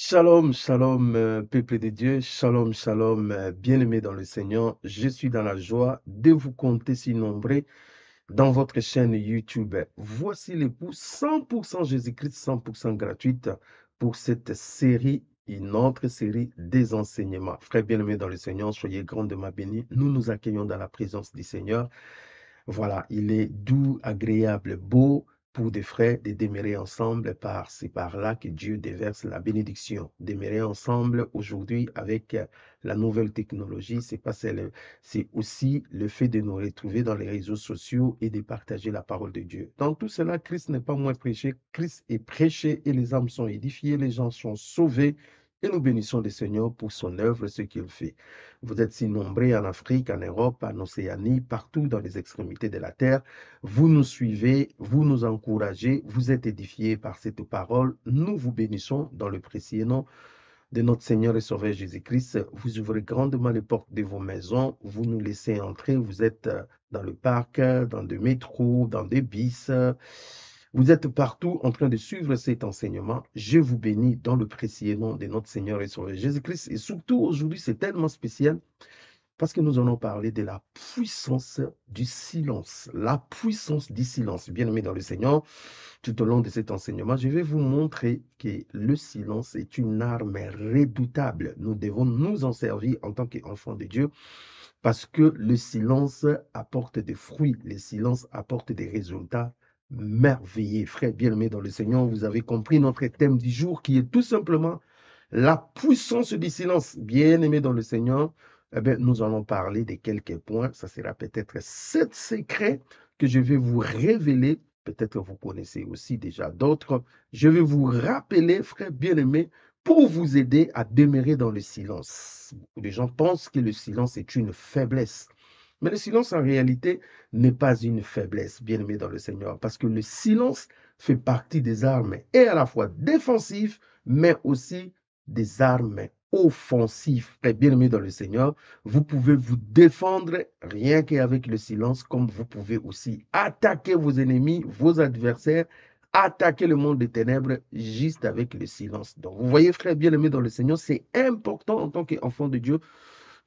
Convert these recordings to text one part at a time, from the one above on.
Shalom, shalom, peuple de Dieu, shalom, shalom, bien-aimés dans le Seigneur. Je suis dans la joie de vous compter si nombreux dans votre chaîne YouTube. Voici l'époux 100% Jésus-Christ, 100% gratuite pour cette série, une autre série des enseignements. Frères bien-aimés dans le Seigneur, soyez grandement bénis. Nous nous accueillons dans la présence du Seigneur. Voilà, il est doux, agréable, beau pour des frères de demeurer ensemble c'est par là que Dieu déverse la bénédiction. Demeurer ensemble aujourd'hui avec la nouvelle technologie, c'est aussi le fait de nous retrouver dans les réseaux sociaux et de partager la parole de Dieu. Dans tout cela, Christ n'est pas moins prêché, Christ est prêché et les âmes sont édifiées, les gens sont sauvés et nous bénissons le Seigneur pour son œuvre, ce qu'il fait. Vous êtes si nombreux en Afrique, en Europe, en Océanie, partout dans les extrémités de la terre. Vous nous suivez, vous nous encouragez, vous êtes édifiés par cette parole. Nous vous bénissons dans le précieux nom de notre Seigneur et Sauveur Jésus-Christ. Vous ouvrez grandement les portes de vos maisons, vous nous laissez entrer, vous êtes dans le parc, dans des métros, dans des bus. Vous êtes partout en train de suivre cet enseignement. Je vous bénis dans le précieux nom de notre Seigneur et Sauveur Jésus-Christ. Et surtout aujourd'hui, c'est tellement spécial parce que nous allons parler de la puissance du silence. La puissance du silence. Bien-aimés dans le Seigneur, tout au long de cet enseignement, je vais vous montrer que le silence est une arme redoutable. Nous devons nous en servir en tant qu'enfants de Dieu parce que le silence apporte des fruits. Le silence apporte des résultats merveilleux. Frères bien-aimés dans le Seigneur, vous avez compris notre thème du jour qui est tout simplement la puissance du silence. Bien-aimés dans le Seigneur, eh bien, nous allons parler de quelques points. Ça sera peut-être 7 secrets que je vais vous révéler. Peut-être vous connaissez aussi déjà d'autres. Je vais vous rappeler, frères bien-aimés, pour vous aider à demeurer dans le silence. Beaucoup de gens pensent que le silence est une faiblesse. Mais le silence, en réalité, n'est pas une faiblesse, bien-aimé dans le Seigneur, parce que le silence fait partie des armes et à la fois défensives, mais aussi des armes offensives. Très bien-aimé dans le Seigneur, vous pouvez vous défendre rien qu'avec le silence, comme vous pouvez aussi attaquer vos ennemis, vos adversaires, attaquer le monde des ténèbres juste avec le silence. Donc, vous voyez, frère bien-aimé dans le Seigneur, c'est important en tant qu'enfant de Dieu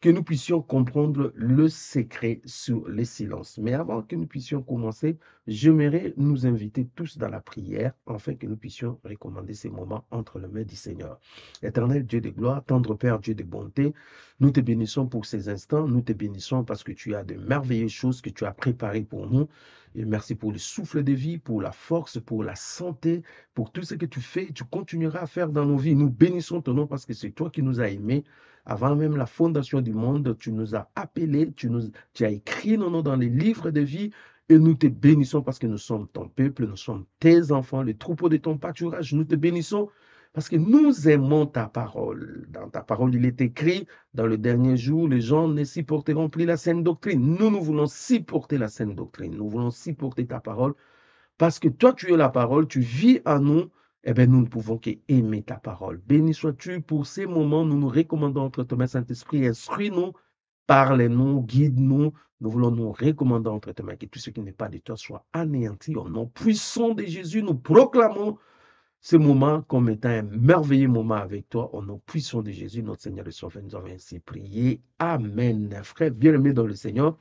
que nous puissions comprendre le secret sur les silences. Mais avant que nous puissions commencer, j'aimerais nous inviter tous dans la prière, afin que nous puissions recommander ces moments entre les mains du Seigneur. Éternel Dieu de gloire, tendre Père, Dieu de bonté, nous te bénissons pour ces instants, nous te bénissons parce que tu as de merveilleuses choses que tu as préparées pour nous. Et merci pour le souffle de vie, pour la force, pour la santé, pour tout ce que tu fais et tu continueras à faire dans nos vies. Nous bénissons ton nom parce que c'est toi qui nous as aimés. Avant même la fondation du monde, tu nous as appelés, tu as écrit nos noms dans les livres de vie et nous te bénissons parce que nous sommes ton peuple, nous sommes tes enfants, les troupeaux de ton pâturage. Nous te bénissons parce que nous aimons ta parole. Dans ta parole, il est écrit, dans le dernier jour, les gens ne supporteront plus la saine doctrine. Nous voulons supporter la saine doctrine. Nous voulons supporter ta parole parce que toi, tu es la parole, tu vis en nous, eh bien, nous ne pouvons qu'aimer ta parole. Béni sois-tu pour ces moments. Nous nous recommandons entre tes mains, Saint-Esprit. Instruis-nous, parle-nous, guide-nous. Nous voulons nous recommander entre tes mains que tout ce qui n'est pas de toi soit anéanti. Au nom puissant de Jésus, nous proclamons ce moment comme étant un merveilleux moment avec toi. Au nom puissant de Jésus, notre Seigneur et Sauveur, nous avons ainsi prié. Amen. Frère bien-aimé dans le Seigneur,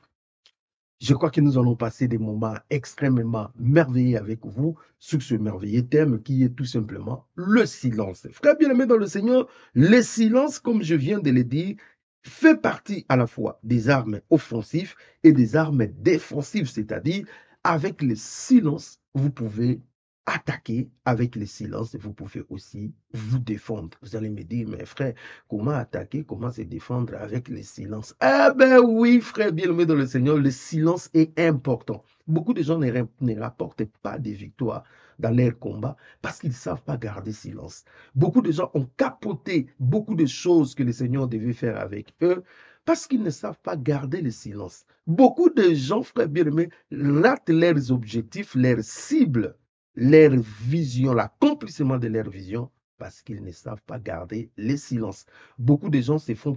je crois que nous allons passer des moments extrêmement merveilleux avec vous sur ce merveilleux thème qui est tout simplement le silence. Frère bien-aimé dans le Seigneur, le silence, comme je viens de le dire, fait partie à la fois des armes offensives et des armes défensives, c'est-à-dire avec le silence, vous pouvez attaquer, avec le silence, vous pouvez aussi vous défendre. Vous allez me dire, mais frère, comment attaquer, comment se défendre avec le silence? Eh bien oui, frère bien-aimé dans le Seigneur, le silence est important. Beaucoup de gens ne rapportent pas des victoires dans leur combat parce qu'ils ne savent pas garder silence. Beaucoup de gens ont capoté beaucoup de choses que le Seigneur devait faire avec eux parce qu'ils ne savent pas garder le silence. Beaucoup de gens, frère bien-aimé, ratent leurs objectifs, leurs cibles, leur vision, l'accomplissement de leur vision parce qu'ils ne savent pas garder le silence. Beaucoup de gens se font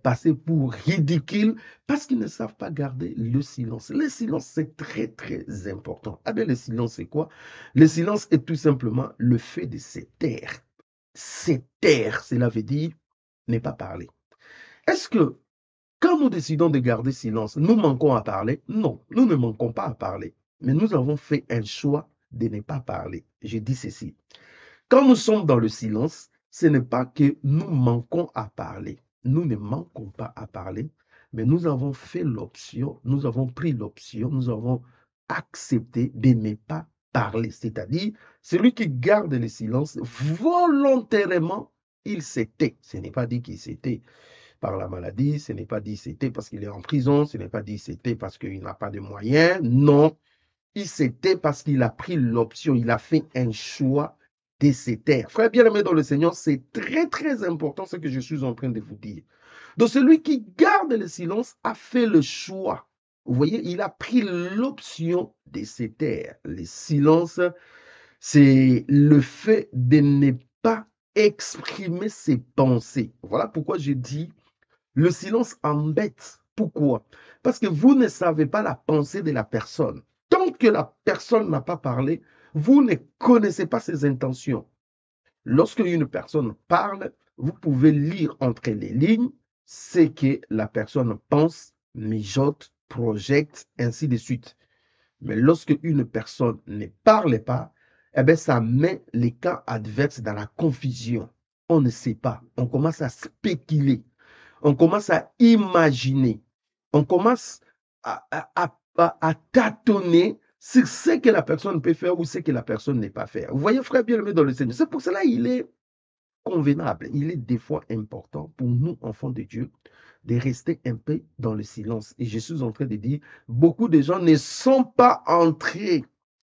passer pour ridicules parce qu'ils ne savent pas garder le silence. Le silence, c'est très, très important. Ah bien, le silence, c'est quoi? Le silence est tout simplement le fait de se taire. c'est taire. Cela veut dire ne pas parler. Est-ce que quand nous décidons de garder silence, nous manquons à parler? Non, nous ne manquons pas à parler. Mais nous avons fait un choix de ne pas parler. Je dis ceci. Quand nous sommes dans le silence, ce n'est pas que nous manquons à parler. Nous ne manquons pas à parler, mais nous avons fait l'option, nous avons pris l'option, nous avons accepté de ne pas parler. C'est-à-dire, celui qui garde le silence, volontairement, il s'était. Ce n'est pas dit qu'il s'était par la maladie, ce n'est pas dit c'était parce qu'il est en prison, ce n'est pas dit c'était parce qu'il n'a pas de moyens. Non, il s'était parce qu'il a pris l'option, il a fait un choix de se taire. Frère bien-aimé dans le Seigneur, c'est très très important ce que je suis en train de vous dire. Donc celui qui garde le silence a fait le choix. Vous voyez, il a pris l'option de se taire. Le silence, c'est le fait de ne pas exprimer ses pensées. Voilà pourquoi je dis le silence embête. Pourquoi? Parce que vous ne savez pas la pensée de la personne. Tant que la personne n'a pas parlé, vous ne connaissez pas ses intentions. Lorsque une personne parle, vous pouvez lire entre les lignes ce que la personne pense, mijote, projette, ainsi de suite. Mais lorsque une personne ne parle pas, eh bien, ça met les cas adverses dans la confusion. On ne sait pas. On commence à spéculer. On commence à imaginer, on commence à tâtonner sur ce que la personne peut faire ou ce que la personne n'est pas faire. Vous voyez, frère bien-aimé dans le Seigneur, c'est pour cela qu'il est convenable, il est des fois important pour nous, enfants de Dieu, de rester un peu dans le silence. Et je suis en train de dire, beaucoup de gens ne sont pas entrés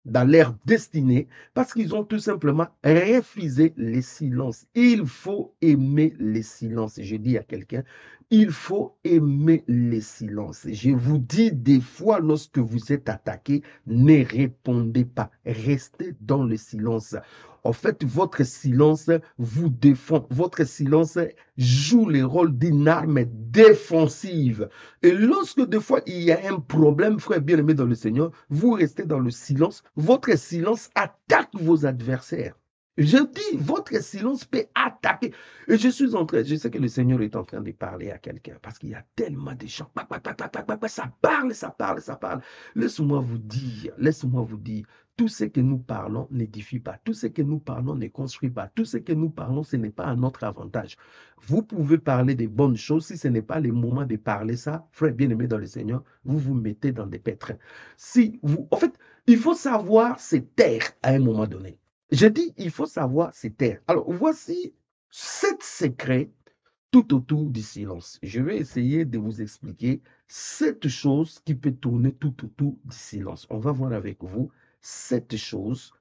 dans leur destinée parce qu'ils ont tout simplement refusé le silence. Il faut aimer le silence. Je dis à quelqu'un, il faut aimer le silence. Je vous dis des fois, lorsque vous êtes attaqué, ne répondez pas. Restez dans le silence. En fait, votre silence vous défend. Votre silence joue le rôle d'une arme défensive. Et lorsque des fois il y a un problème, frère bien-aimé dans le Seigneur, vous restez dans le silence. Votre silence attaque vos adversaires. Je dis, votre silence peut attaquer. Et je sais que le Seigneur est en train de parler à quelqu'un parce qu'il y a tellement de gens. Ça parle, ça parle, ça parle. Laisse-moi vous dire, tout ce que nous parlons n'édifie pas. Tout ce que nous parlons ne construit pas. Tout ce que nous parlons, ce n'est pas à notre avantage. Vous pouvez parler des bonnes choses. Si ce n'est pas le moment de parler ça, frère bien-aimé dans le Seigneur, vous vous mettez dans des pétrins. En fait, il faut savoir se taire à un moment donné. Je dis, il faut savoir se taire. Alors, voici 7 secrets tout autour du silence. Je vais essayer de vous expliquer 7 choses qui peuvent tourner tout autour du silence. On va voir avec vous 7 choses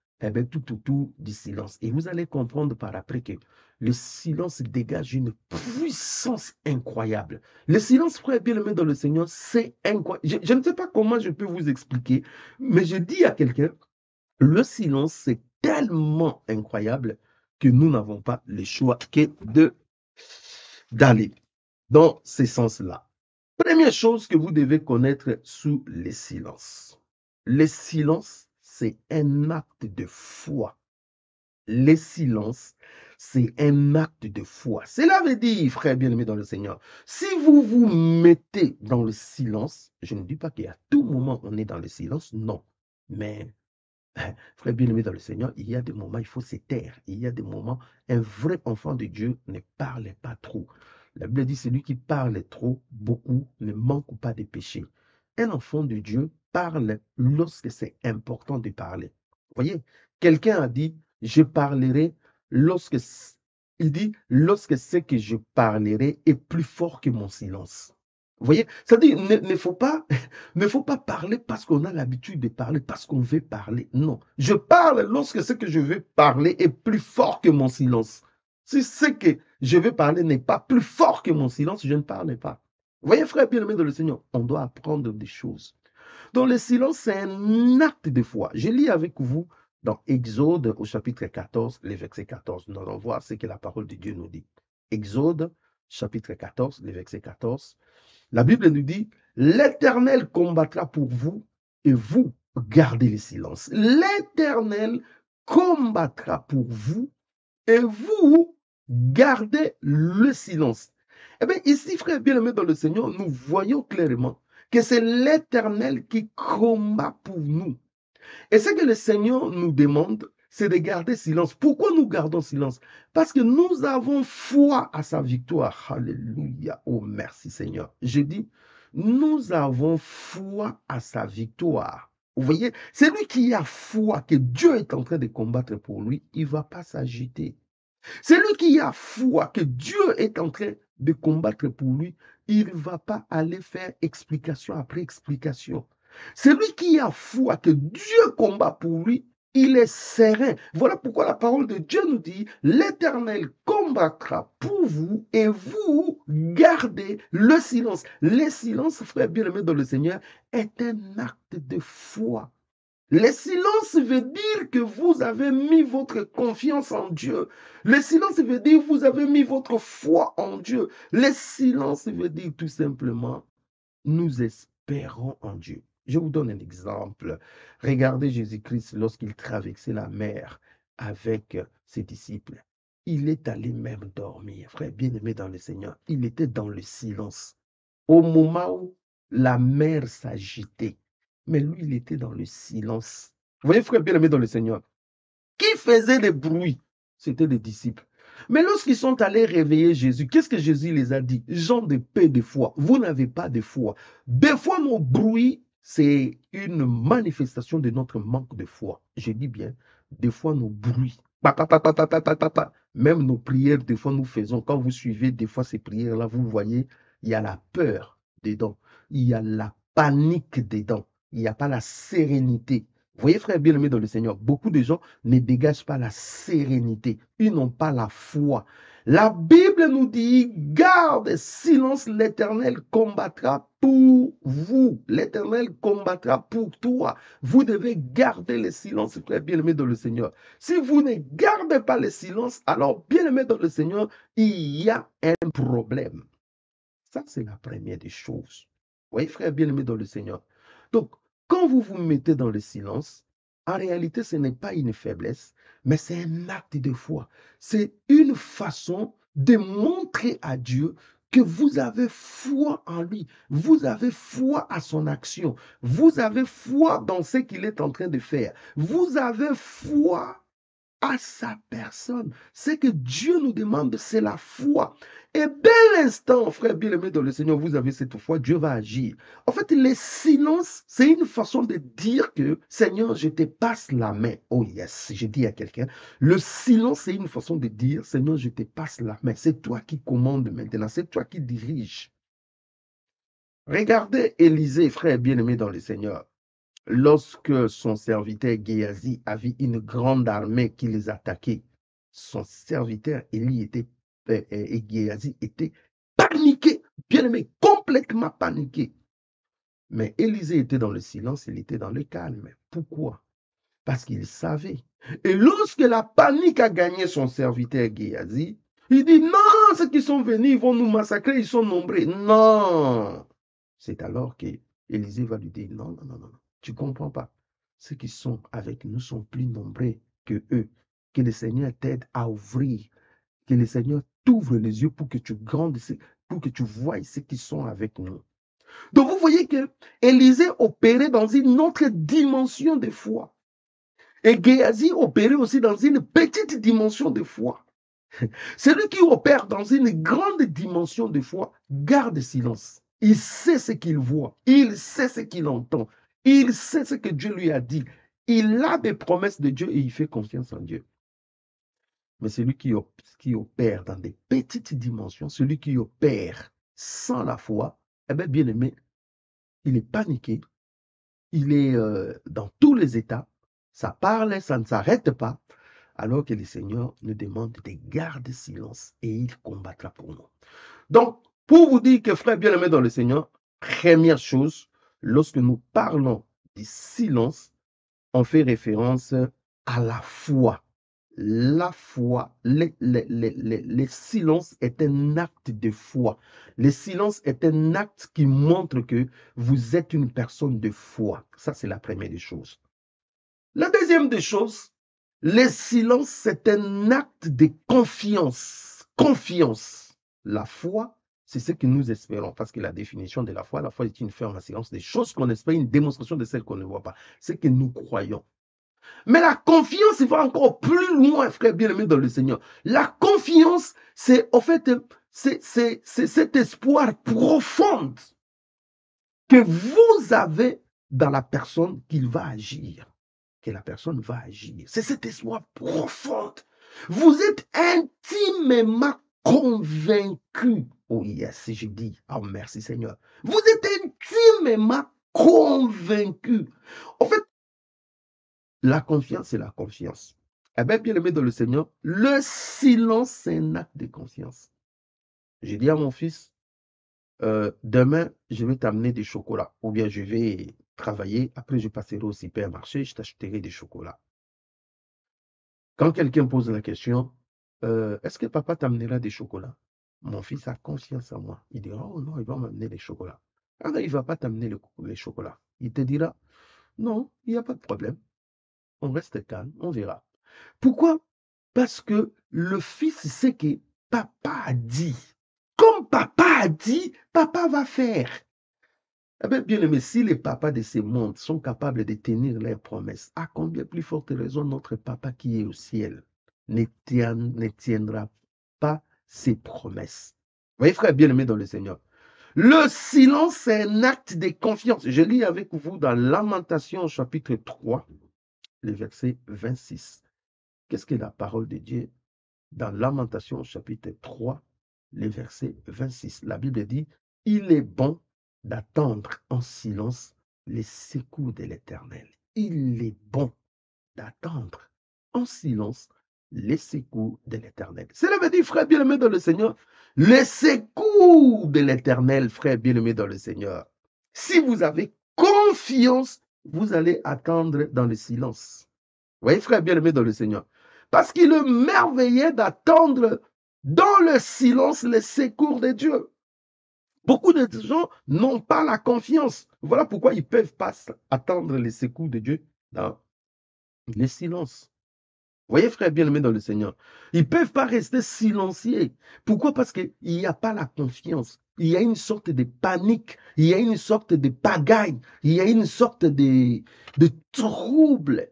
tout autour du silence. Et vous allez comprendre par après que le silence dégage une puissance incroyable. Le silence, frère bien-aimé dans le Seigneur, c'est incroyable. Je ne sais pas comment je peux vous expliquer, mais je dis à quelqu'un, le silence, c'est tellement incroyable que nous n'avons pas le choix que d'aller dans ce sens-là. Première chose que vous devez connaître sous le silence. Le silence, c'est un acte de foi. Le silence, c'est un acte de foi. Cela veut dire, frère bien-aimé dans le Seigneur, si vous vous mettez dans le silence, je ne dis pas qu'à tout moment on est dans le silence, non. Mais frère bien-aimé dans le Seigneur, il y a des moments, il faut se taire. Il y a des moments, un vrai enfant de Dieu ne parle pas trop. La Bible dit, celui qui parle trop, beaucoup, ne manque pas de péché. Un enfant de Dieu parle lorsque c'est important de parler. Vous voyez, quelqu'un a dit, je parlerai lorsque, il dit, lorsque ce que je parlerai est plus fort que mon silence. Vous voyez, c'est-à-dire, ne faut pas parler parce qu'on a l'habitude de parler, parce qu'on veut parler. Non, je parle lorsque ce que je veux parler est plus fort que mon silence. Si ce que je veux parler n'est pas plus fort que mon silence, je ne parle pas. Vous voyez, frère bien-aimé de le Seigneur, on doit apprendre des choses. Donc, le silence, c'est un acte de foi. Je lis avec vous dans Exode au chapitre 14, le verset 14. Nous allons voir ce que la parole de Dieu nous dit. Exode, chapitre 14, le verset 14. La Bible nous dit, l'Éternel combattra pour vous et vous gardez le silence. L'Éternel combattra pour vous et vous garder le silence. Eh bien, ici, frère bien-aimé dans le Seigneur, nous voyons clairement que c'est l'Éternel qui combat pour nous. Et ce que le Seigneur nous demande, c'est de garder silence. Pourquoi nous gardons silence? Parce que nous avons foi à sa victoire. Alléluia. Oh, merci Seigneur. Je dis, nous avons foi à sa victoire. Vous voyez, celui qui a foi que Dieu est en train de combattre pour lui, il ne va pas s'agiter. Celui qui a foi que Dieu est en train de combattre pour lui, il ne va pas aller faire explication après explication. Celui qui a foi que Dieu combat pour lui, il est serein. Voilà pourquoi la parole de Dieu nous dit, l'Éternel combattra pour vous et vous gardez le silence. Le silence, frère bien-aimé dans le Seigneur, est un acte de foi. Le silence veut dire que vous avez mis votre confiance en Dieu. Le silence veut dire que vous avez mis votre foi en Dieu. Le silence veut dire tout simplement, nous espérons en Dieu. Je vous donne un exemple. Regardez Jésus-Christ lorsqu'il traversait la mer avec ses disciples. Il est allé même dormir. Frère bien-aimé dans le Seigneur, il était dans le silence. Au moment où la mer s'agitait, mais lui, il était dans le silence. Vous voyez, frère bien-aimé dans le Seigneur, qui faisait des bruits? C'était les disciples. Mais lorsqu'ils sont allés réveiller Jésus, qu'est-ce que Jésus les a dit? Gens de paix de foi, vous n'avez pas de foi. Des fois, nos bruits, c'est une manifestation de notre manque de foi. Je dis bien, des fois, nos bruits, même nos prières, des fois, nous faisons, quand vous suivez des fois ces prières-là, vous voyez, il y a la peur dedans, il y a la panique dedans, il n'y a pas la sérénité. Vous voyez, frère bien-aimé dans le Seigneur, beaucoup de gens ne dégagent pas la sérénité. Ils n'ont pas la foi. La Bible nous dit, garde silence, l'Éternel combattra pour vous. L'Éternel combattra pour toi. Vous devez garder le silence, frère bien-aimé dans le Seigneur. Si vous ne gardez pas le silence, alors bien-aimé dans le Seigneur, il y a un problème. Ça, c'est la première des choses. Vous voyez, frère bien-aimé dans le Seigneur. Donc, quand vous vous mettez dans le silence, en réalité, ce n'est pas une faiblesse, mais c'est un acte de foi. C'est une façon de montrer à Dieu que vous avez foi en lui, vous avez foi à son action, vous avez foi dans ce qu'il est en train de faire, vous avez foi à sa personne. Ce que Dieu nous demande, c'est la foi. Et dès l'instant, frère bien-aimé dans le Seigneur, vous avez cette foi, Dieu va agir. En fait, le silence, c'est une façon de dire que, Seigneur, je te passe la main. Oh yes, je dis à quelqu'un, le silence, c'est une façon de dire, Seigneur, je te passe la main. C'est toi qui commandes maintenant, c'est toi qui diriges. Regardez Élisée, frère bien-aimé dans le Seigneur. Lorsque son serviteur Géasi avait une grande armée qui les attaquait, son serviteur Géasi était paniqué, bien aimé, complètement paniqué. Mais Élisée était dans le silence, il était dans le calme. Pourquoi? Parce qu'il savait. Et lorsque la panique a gagné son serviteur Géasi, il dit non, ceux qui sont venus, ils vont nous massacrer, ils sont nombreux. Non. C'est alors que Élisée va lui dire non, non, non, non, tu ne comprends pas. Ceux qui sont avec nous sont plus nombreux que eux. Que le Seigneur t'aide à ouvrir. Que le Seigneur t'ouvre les yeux pour que tu grandisses, pour que tu voies ceux qui sont avec nous. Donc vous voyez que Élisée opérait dans une autre dimension de foi. Et Géasi opérait aussi dans une petite dimension de foi. Celui qui opère dans une grande dimension de foi garde silence. Il sait ce qu'il voit, il sait ce qu'il entend, il sait ce que Dieu lui a dit. Il a des promesses de Dieu et il fait confiance en Dieu. Mais celui qui opère dans des petites dimensions, celui qui opère sans la foi, eh bien, bien aimé, il est paniqué, il est dans tous les états, ça parle, ça ne s'arrête pas, alors que le Seigneur nous demande de garder silence et il combattra pour nous. Donc, pour vous dire que frère bien-aimé dans le Seigneur, première chose, lorsque nous parlons du silence, on fait référence à la foi. La foi, le silence est un acte de foi. Le silence est un acte qui montre que vous êtes une personne de foi. Ça, c'est la première des choses. La deuxième des choses, le silence, c'est un acte de confiance. confiance. La foi, c'est ce que nous espérons. Parce que la définition de la foi est une ferme assurance des choses qu'on espère, une démonstration de celles qu'on ne voit pas. C'est que nous croyons. Mais la confiance va encore plus loin, frère bien-aimé dans le Seigneur. La confiance, c'est en fait, c'est cet espoir profond que vous avez dans la personne qu'il va agir. Que la personne va agir. C'est cet espoir profond. Vous êtes intimement convaincu. Oh yes, si je dis, oh merci Seigneur. Vous êtes intimement convaincu. En fait, la confiance, c'est la confiance. Eh bien, bien aimé dans le Seigneur, le silence, c'est un acte de confiance. J'ai dit à mon fils, demain, je vais t'amener des chocolats. Ou bien je vais travailler, après je passerai au supermarché, je t'achèterai des chocolats. Quand quelqu'un pose la question, est-ce que papa t'amènera des chocolats? Mon fils a confiance en moi. Il dira, oh non, il va m'amener des chocolats. Alors, il ne va pas t'amener les chocolats. Il te dira, non, il n'y a pas de problème. On reste calme, on verra. Pourquoi? Parce que le fils sait que papa a dit. Comme papa a dit, papa va faire. Eh bien, bien aimé, si les papas de ce monde sont capables de tenir leurs promesses, à combien plus forte raison notre papa qui est au ciel ne tiendra pas ses promesses. Vous voyez, frère bien aimé dans le Seigneur, le silence, c'est un acte de confiance. Je lis avec vous dans Lamentation chapitre 3, le verset 26. Qu'est-ce que la parole de Dieu dans Lamentation chapitre 3, le verset 26? La Bible dit, il est bon d'attendre en silence les secours de l'Éternel. Il est bon d'attendre en silence les secours de l'Éternel. Cela veut dire, frère bien-aimé dans le Seigneur, les secours de l'Éternel, frère bien-aimé dans le Seigneur. Si vous avez confiance, vous allez attendre dans le silence. Vous voyez, frère bien-aimé dans le Seigneur. Parce qu'il est merveilleux d'attendre dans le silence les secours de Dieu. Beaucoup de gens n'ont pas la confiance. Voilà pourquoi ils ne peuvent pas attendre les secours de Dieu dans le silence. Vous voyez, frère bien-aimé dans le Seigneur, ils ne peuvent pas rester silencieux. Pourquoi? Parce qu'il n'y a pas la confiance. Il y a une sorte de panique, il y a une sorte de pagaille, il y a une sorte de trouble.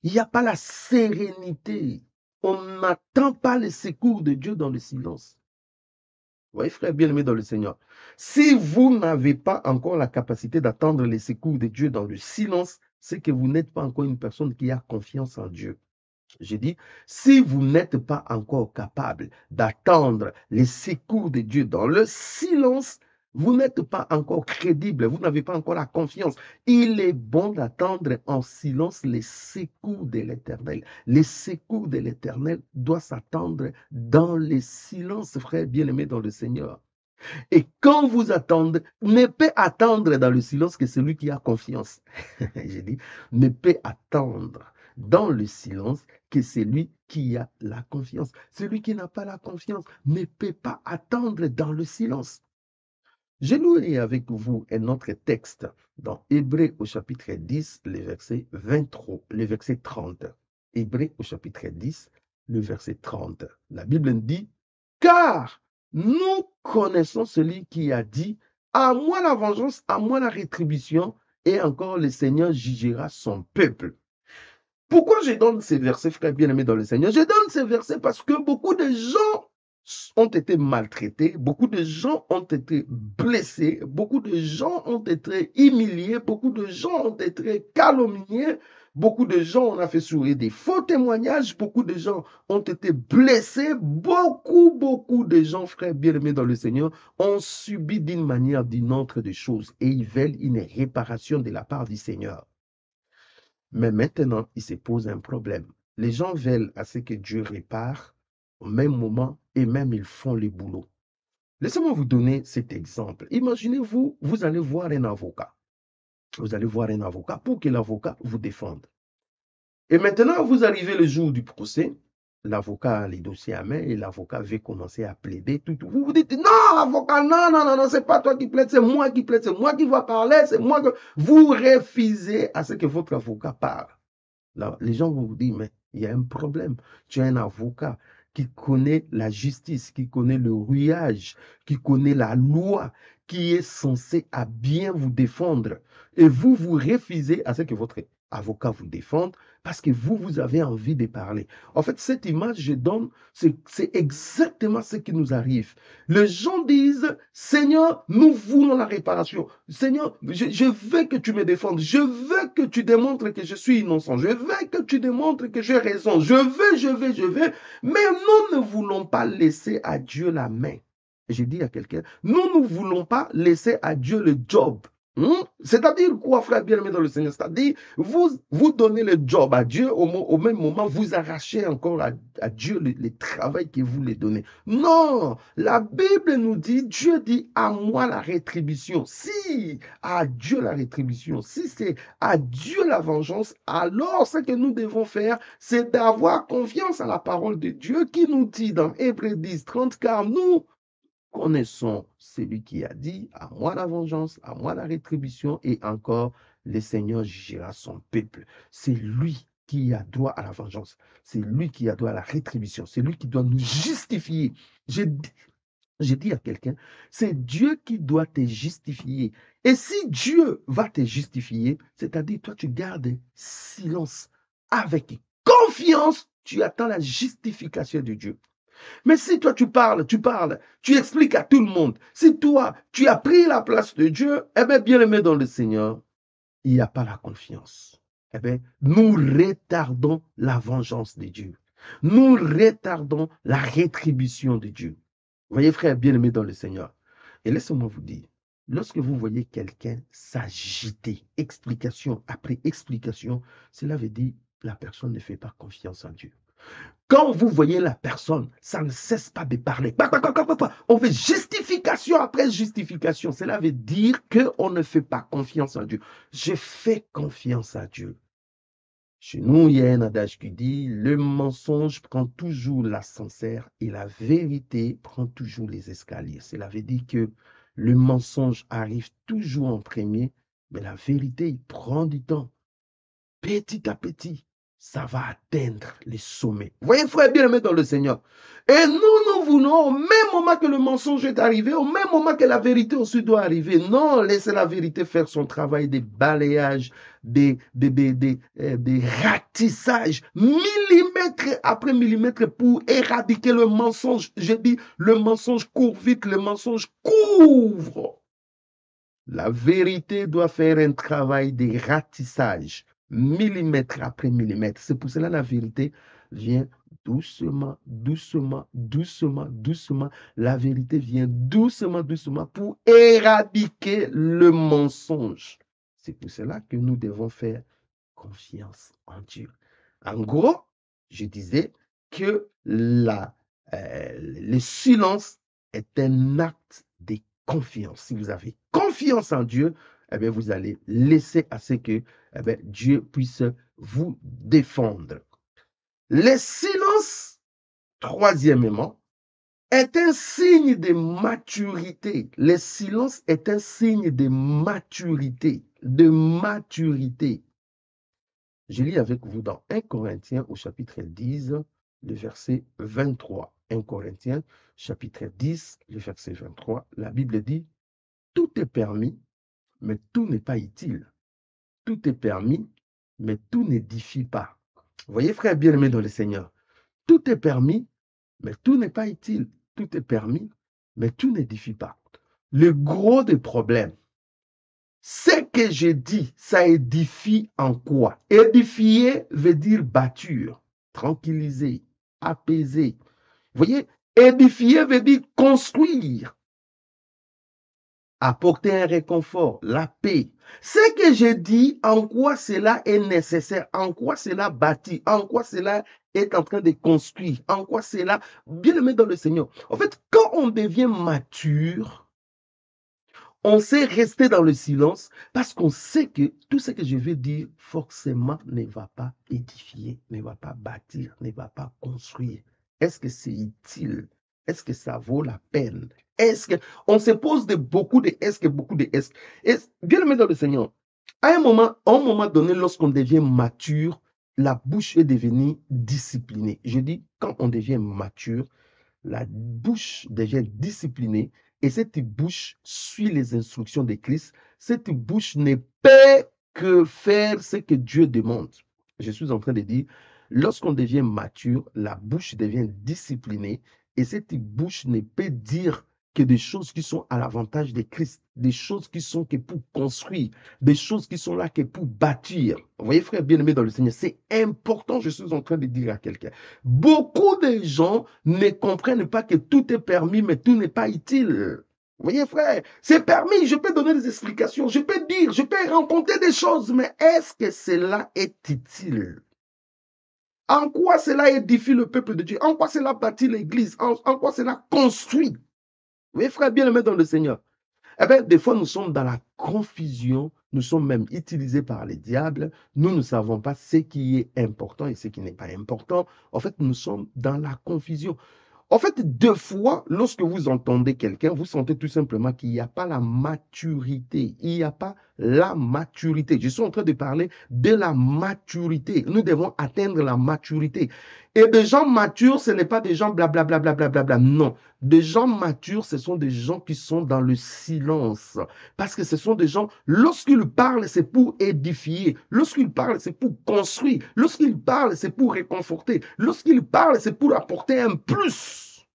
Il n'y a pas la sérénité. On n'attend pas les secours de Dieu dans le silence. Vous voyez, frère bien-aimé dans le Seigneur, si vous n'avez pas encore la capacité d'attendre les secours de Dieu dans le silence, c'est que vous n'êtes pas encore une personne qui a confiance en Dieu. J'ai dit, si vous n'êtes pas encore capable d'attendre les secours de Dieu dans le silence, vous n'êtes pas encore crédible, vous n'avez pas encore la confiance. Il est bon d'attendre en silence les secours de l'Éternel. Les secours de l'Éternel doivent s'attendre dans le silence, frère bien-aimé dans le Seigneur. Et quand vous attendez, ne peut attendre dans le silence que celui qui a confiance. J'ai dit, ne peut attendre dans le silence que celui qui a la confiance. Celui qui n'a pas la confiance ne peut pas attendre dans le silence. Je lis avec vous un autre texte dans Hébreux au chapitre 10, le verset 23, le verset 30. Hébreux au chapitre 10, le verset 30. La Bible dit, car nous connaissons celui qui a dit, à moi la vengeance, à moi la rétribution, et encore le Seigneur jugera son peuple. Pourquoi je donne ces versets, frère bien-aimé dans le Seigneur? Je donne ces versets parce que beaucoup de gens ont été maltraités, beaucoup de gens ont été blessés, beaucoup de gens ont été humiliés, beaucoup de gens ont été calomniés, beaucoup de gens ont fait sourire des faux témoignages, beaucoup de gens ont été blessés, beaucoup de gens, frères bien-aimés dans le Seigneur, ont subi d'une manière ou d'une autre des choses et ils veulent une réparation de la part du Seigneur. Mais maintenant, il se pose un problème. Les gens veulent à ce que Dieu répare au même moment et même ils font le boulot. Laissez-moi vous donner cet exemple. Imaginez-vous, vous allez voir un avocat. Vous allez voir un avocat pour que l'avocat vous défende. Et maintenant, vous arrivez le jour du procès. L'avocat a les dossiers à main et l'avocat veut commencer à plaider. Vous vous dites, non, avocat, non, c'est pas toi qui plaide, c'est moi qui plaide, c'est moi qui va parler, c'est moi que... Vous refusez à ce que votre avocat parle. Là, les gens vont vous dire, mais il y a un problème. Tu as un avocat qui connaît la justice, qui connaît le rouillage, qui connaît la loi, qui est censé à bien vous défendre. Et vous, vous refusez à ce que votre avocat vous défende parce que vous avez envie de parler. En fait, cette image que je donne, c'est exactement ce qui nous arrive. Les gens disent, Seigneur, nous voulons la réparation. Seigneur, je veux que tu me défendes. Je veux que tu démontres que je suis innocent. Je veux que tu démontres que j'ai raison. Je veux. Mais nous ne voulons pas laisser à Dieu la main. J'ai dit à quelqu'un, nous ne voulons pas laisser à Dieu le job. C'est-à-dire quoi, frère bien-aimé dans le Seigneur? C'est-à-dire, vous donnez le job à Dieu, au même moment, vous arrachez encore à Dieu le travail que vous lui donnez. Non, la Bible nous dit, Dieu dit, à moi la rétribution. Si à Dieu la rétribution, si c'est à Dieu la vengeance, alors ce que nous devons faire, c'est d'avoir confiance à la parole de Dieu qui nous dit dans Hébreux 10, 30, car nous connaissons celui qui a dit, à moi la vengeance, à moi la rétribution, et encore, le Seigneur jugera son peuple. C'est lui qui a droit à la vengeance. C'est lui qui a droit à la rétribution. C'est lui qui doit nous justifier. J'ai dit à quelqu'un, c'est Dieu qui doit te justifier. Et si Dieu va te justifier, c'est-à-dire toi tu gardes silence avec confiance, tu attends la justification de Dieu. Mais si toi tu parles, tu expliques à tout le monde, si toi tu as pris la place de Dieu, eh bien, bien aimé dans le Seigneur, il n'y a pas la confiance. Eh bien, nous retardons la vengeance de Dieu. Nous retardons la rétribution de Dieu. Vous voyez, frère bien aimé dans le Seigneur. Et laissez-moi vous dire, lorsque vous voyez quelqu'un s'agiter, explication après explication, cela veut dire que la personne ne fait pas confiance en Dieu. Quand vous voyez la personne, ça ne cesse pas de parler. On fait justification après justification. Cela veut dire qu'on ne fait pas confiance en Dieu. Je fais confiance à Dieu. Chez nous, il y a un adage qui dit, le mensonge prend toujours l'ascenseur et la vérité prend toujours les escaliers. Cela veut dire que le mensonge arrive toujours en premier, mais la vérité, il prend du temps. Petit à petit, ça va atteindre les sommets. Vous voyez, frère bien-aimé dans le Seigneur. Et nous voulons, au même moment que le mensonge est arrivé, au même moment que la vérité aussi doit arriver. Non, laissez la vérité faire son travail des balayages, des ratissages, millimètre après millimètre pour éradiquer le mensonge. Je dis, le mensonge court vite, le mensonge couvre. La vérité doit faire un travail de ratissage, millimètre après millimètre. C'est pour cela que la vérité vient doucement, doucement, doucement, doucement. La vérité vient doucement, doucement pour éradiquer le mensonge. C'est pour cela que nous devons faire confiance en Dieu. En gros, je disais que le silence est un acte de confiance. Si vous avez confiance en Dieu, eh bien, vous allez laisser à ce que Dieu puisse vous défendre. Le silence, troisièmement, est un signe de maturité. Le silence est un signe de maturité. De maturité. Je lis avec vous dans 1 Corinthiens au chapitre 10, le verset 23. 1 Corinthiens, chapitre 10, le verset 23. La Bible dit, tout est permis, mais tout n'est pas utile. Tout est permis, mais tout n'édifie pas. Vous voyez, frère bien-aimé dans le Seigneur, tout est permis, mais tout n'est pas utile. Tout est permis, mais tout n'édifie pas. Le gros des problèmes, ce que j'ai dit, ça édifie en quoi? Édifier veut dire bâtir, tranquilliser, apaiser. Vous voyez, édifier veut dire construire, apporter un réconfort, la paix. Ce que j'ai dit, en quoi cela est nécessaire, en quoi cela bâtit, en quoi cela est en train de construire, en quoi cela, bien aimé dans le Seigneur. En fait, quand on devient mature, on sait rester dans le silence parce qu'on sait que tout ce que je vais dire forcément ne va pas édifier, ne va pas bâtir, ne va pas construire. Est-ce que c'est utile? Est-ce que ça vaut la peine? Est-ce que on se pose beaucoup de est-ce que beaucoup de est-ce? Bien aimé dans le Seigneur, à un moment donné, lorsqu'on devient mature, la bouche est devenue disciplinée. Je dis, quand on devient mature, la bouche devient disciplinée et cette bouche suit les instructions de Christ. Cette bouche ne peut que faire ce que Dieu demande. Je suis en train de dire, lorsqu'on devient mature, la bouche devient disciplinée et cette bouche ne peut dire que des choses qui sont à l'avantage de Christ, des choses qui sont que pour construire, des choses qui sont là que pour bâtir. Vous voyez, frère bien-aimé dans le Seigneur, c'est important, je suis en train de dire à quelqu'un. Beaucoup de gens ne comprennent pas que tout est permis, mais tout n'est pas utile. Vous voyez, frère, c'est permis, je peux donner des explications, je peux dire, je peux raconter des choses, mais est-ce que cela est utile? En quoi cela édifie le peuple de Dieu? En quoi cela bâtit l'église? En quoi cela construit? Vous voyez, frère, bien aimé dans le Seigneur. Eh bien, des fois, nous sommes dans la confusion, nous sommes même utilisés par les diables, nous ne savons pas ce qui est important et ce qui n'est pas important. En fait, nous sommes dans la confusion. En fait, deux fois, lorsque vous entendez quelqu'un, vous sentez tout simplement qu'il n'y a pas la maturité. Il n'y a pas la maturité. Je suis en train de parler de la maturité. Nous devons atteindre la maturité. Et des gens matures, ce n'est pas des gens blablabla. Non. Des gens matures, ce sont des gens qui sont dans le silence. Parce que ce sont des gens, lorsqu'ils parlent, c'est pour édifier. Lorsqu'ils parlent, c'est pour construire. Lorsqu'ils parlent, c'est pour réconforter. Lorsqu'ils parlent, c'est pour apporter un plus.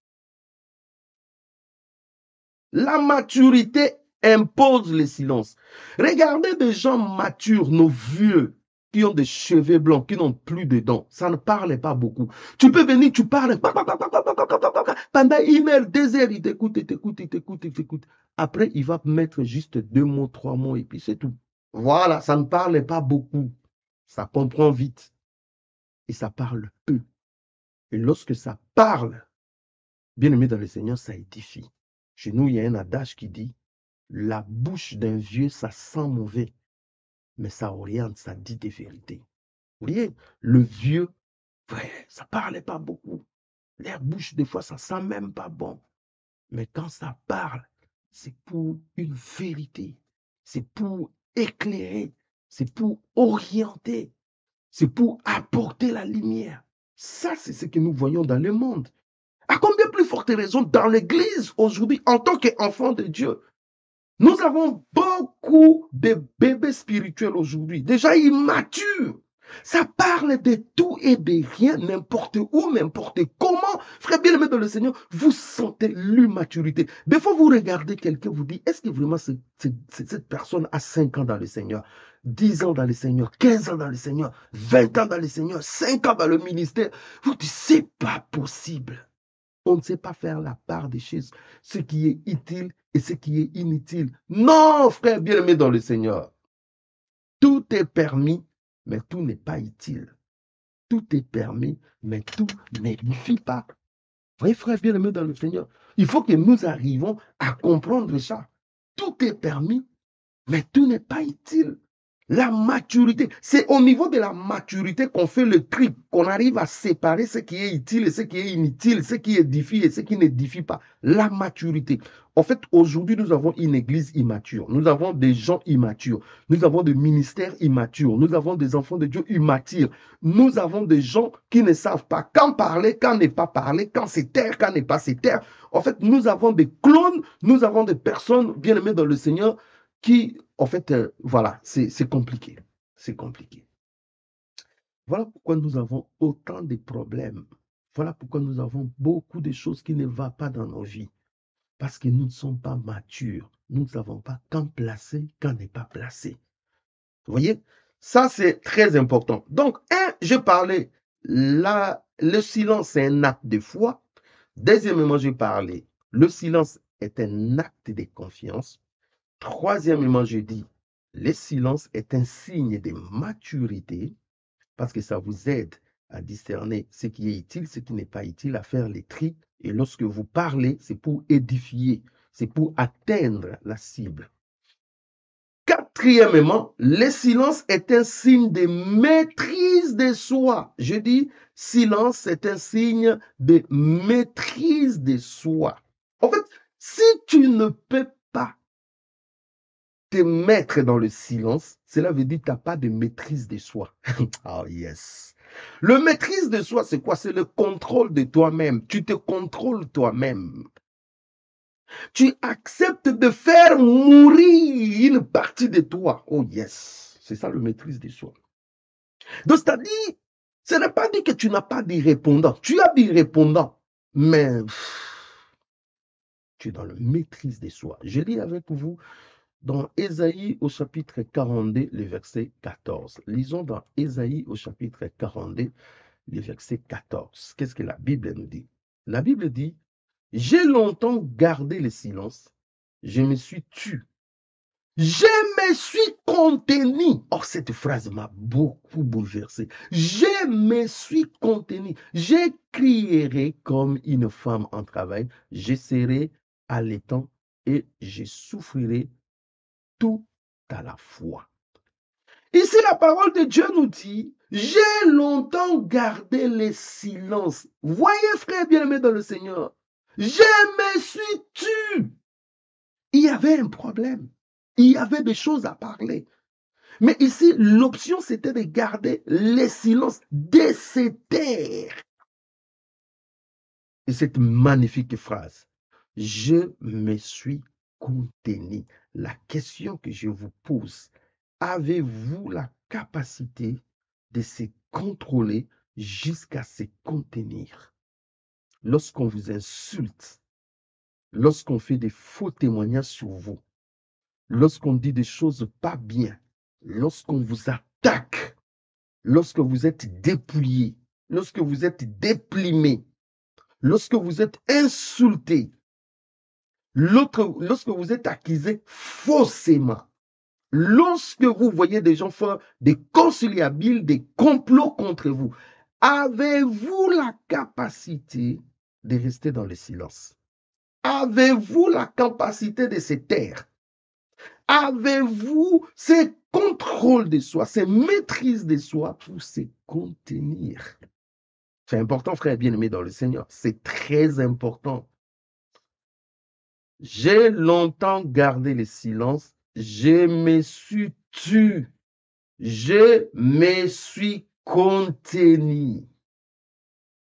La maturité impose le silence. Regardez des gens matures, nos vieux, qui ont des cheveux blancs, qui n'ont plus de dents. Ça ne parle pas beaucoup. Tu peux venir, tu parles. Pendant 1 heure, 2 heures, il t'écoute, il t'écoute, il t'écoute, il t'écoute. Après, il va mettre juste 2 mots, 3 mots, et puis c'est tout. Voilà, ça ne parle pas beaucoup. Ça comprend vite. Et ça parle peu. Et lorsque ça parle, bien aimé dans le Seigneur, ça édifie. Chez nous, il y a un adage qui dit, la bouche d'un vieux, ça sent mauvais, mais ça oriente, ça dit des vérités. Vous voyez, le vieux, ouais, ça parlait pas beaucoup. Leur bouche, des fois, ça sent même pas bon. Mais quand ça parle, c'est pour une vérité. C'est pour éclairer. C'est pour orienter. C'est pour apporter la lumière. Ça, c'est ce que nous voyons dans le monde. À combien plus forte raison dans l'Église aujourd'hui, en tant qu'enfant de Dieu? Nous avons beaucoup de bébés spirituels aujourd'hui, déjà immatures. Ça parle de tout et de rien, n'importe où, n'importe comment. Frère bien-aimé dans le Seigneur, vous sentez l'immaturité. Des fois, vous regardez quelqu'un, vous dites, est-ce que vraiment cette personne a 5 ans dans le Seigneur, 10 ans dans le Seigneur, 15 ans dans le Seigneur, 20 ans dans le Seigneur, 5 ans dans le ministère? Vous dites, c'est pas possible. On ne sait pas faire la part des choses, ce qui est utile et ce qui est inutile. Non, frère bien-aimé dans le Seigneur. Tout est permis, mais tout n'est pas utile. Tout est permis, mais tout n'édifie pas. Vous voyez, frère bien-aimé dans le Seigneur, il faut que nous arrivions à comprendre ça. Tout est permis, mais tout n'est pas utile. La maturité, c'est au niveau de la maturité qu'on fait le tri, qu'on arrive à séparer ce qui est utile et ce qui est inutile, ce qui édifie et ce qui n'édifie pas. La maturité. En fait, aujourd'hui, nous avons une église immature. Nous avons des gens immatures. Nous avons des ministères immatures. Nous avons des enfants de Dieu immatures. Nous avons des gens qui ne savent pas quand parler, quand ne pas parler, quand se taire, quand ne pas se taire. En fait, nous avons des clones, nous avons des personnes bien aimées dans le Seigneur qui, en fait, voilà, c'est compliqué. C'est compliqué. Voilà pourquoi nous avons autant de problèmes. Voilà pourquoi nous avons beaucoup de choses qui ne vont pas dans nos vies. Parce que nous ne sommes pas matures. Nous ne savons pas quand placer, quand ne pas placer. Vous voyez, ça c'est très important. Donc, j'ai parlé, le silence c'est un acte de foi. Deuxièmement, j'ai parlé, le silence est un acte de confiance. Troisièmement, je dis, le silence est un signe de maturité parce que ça vous aide à discerner ce qui est utile, ce qui n'est pas utile, à faire les tri. Et lorsque vous parlez, c'est pour édifier, c'est pour atteindre la cible. Quatrièmement, le silence est un signe de maîtrise de soi. Je dis, silence est un signe de maîtrise de soi. En fait, si tu ne peux pas te mettre dans le silence, cela veut dire que tu n'as pas de maîtrise de soi. Oh yes. Le maîtrise de soi, c'est quoi? C'est le contrôle de toi-même. Tu te contrôles toi-même. Tu acceptes de faire mourir une partie de toi. Oh yes. C'est ça le maîtrise de soi. Donc, c'est-à-dire, ce n'est pas dit que tu n'as pas des répondants. Tu as des répondants, mais tu es dans la maîtrise de soi. Je lis avec vous dans Ésaïe au chapitre 42, le verset 14. Lisons dans Ésaïe au chapitre 42, le verset 14. Qu'est-ce que la Bible nous dit? La Bible dit, « J'ai longtemps gardé le silence, je me suis tu. Je me suis contenu. » Oh, cette phrase m'a beaucoup bouleversé. Je me suis contenu. Je crierai comme une femme en travail. Je serai allaitant et je souffrirai tout à la fois. Ici, la parole de Dieu nous dit, j'ai longtemps gardé le silence. Voyez, frère bien-aimé dans le Seigneur, je me suis tu. Il y avait un problème. Il y avait des choses à parler. Mais ici, l'option, c'était de garder le silence, de se taire. Et cette magnifique phrase, je me suis contenu. La question que je vous pose, avez-vous la capacité de se contrôler jusqu'à se contenir? Lorsqu'on vous insulte, lorsqu'on fait des faux témoignages sur vous, lorsqu'on dit des choses pas bien, lorsqu'on vous attaque, lorsque vous êtes dépouillé, lorsque vous êtes déplimé, lorsque vous êtes insulté, lorsque vous êtes accusé faussement, lorsque vous voyez des gens faire des conciliabules, des complots contre vous, avez-vous la capacité de rester dans le silence? Avez-vous la capacité de se taire? Avez-vous ce contrôle de soi, cette maîtrise de soi pour se contenir? C'est important, frère bien-aimé dans le Seigneur. C'est très important. J'ai longtemps gardé le silence. Je me suis tu. Je me suis contenu.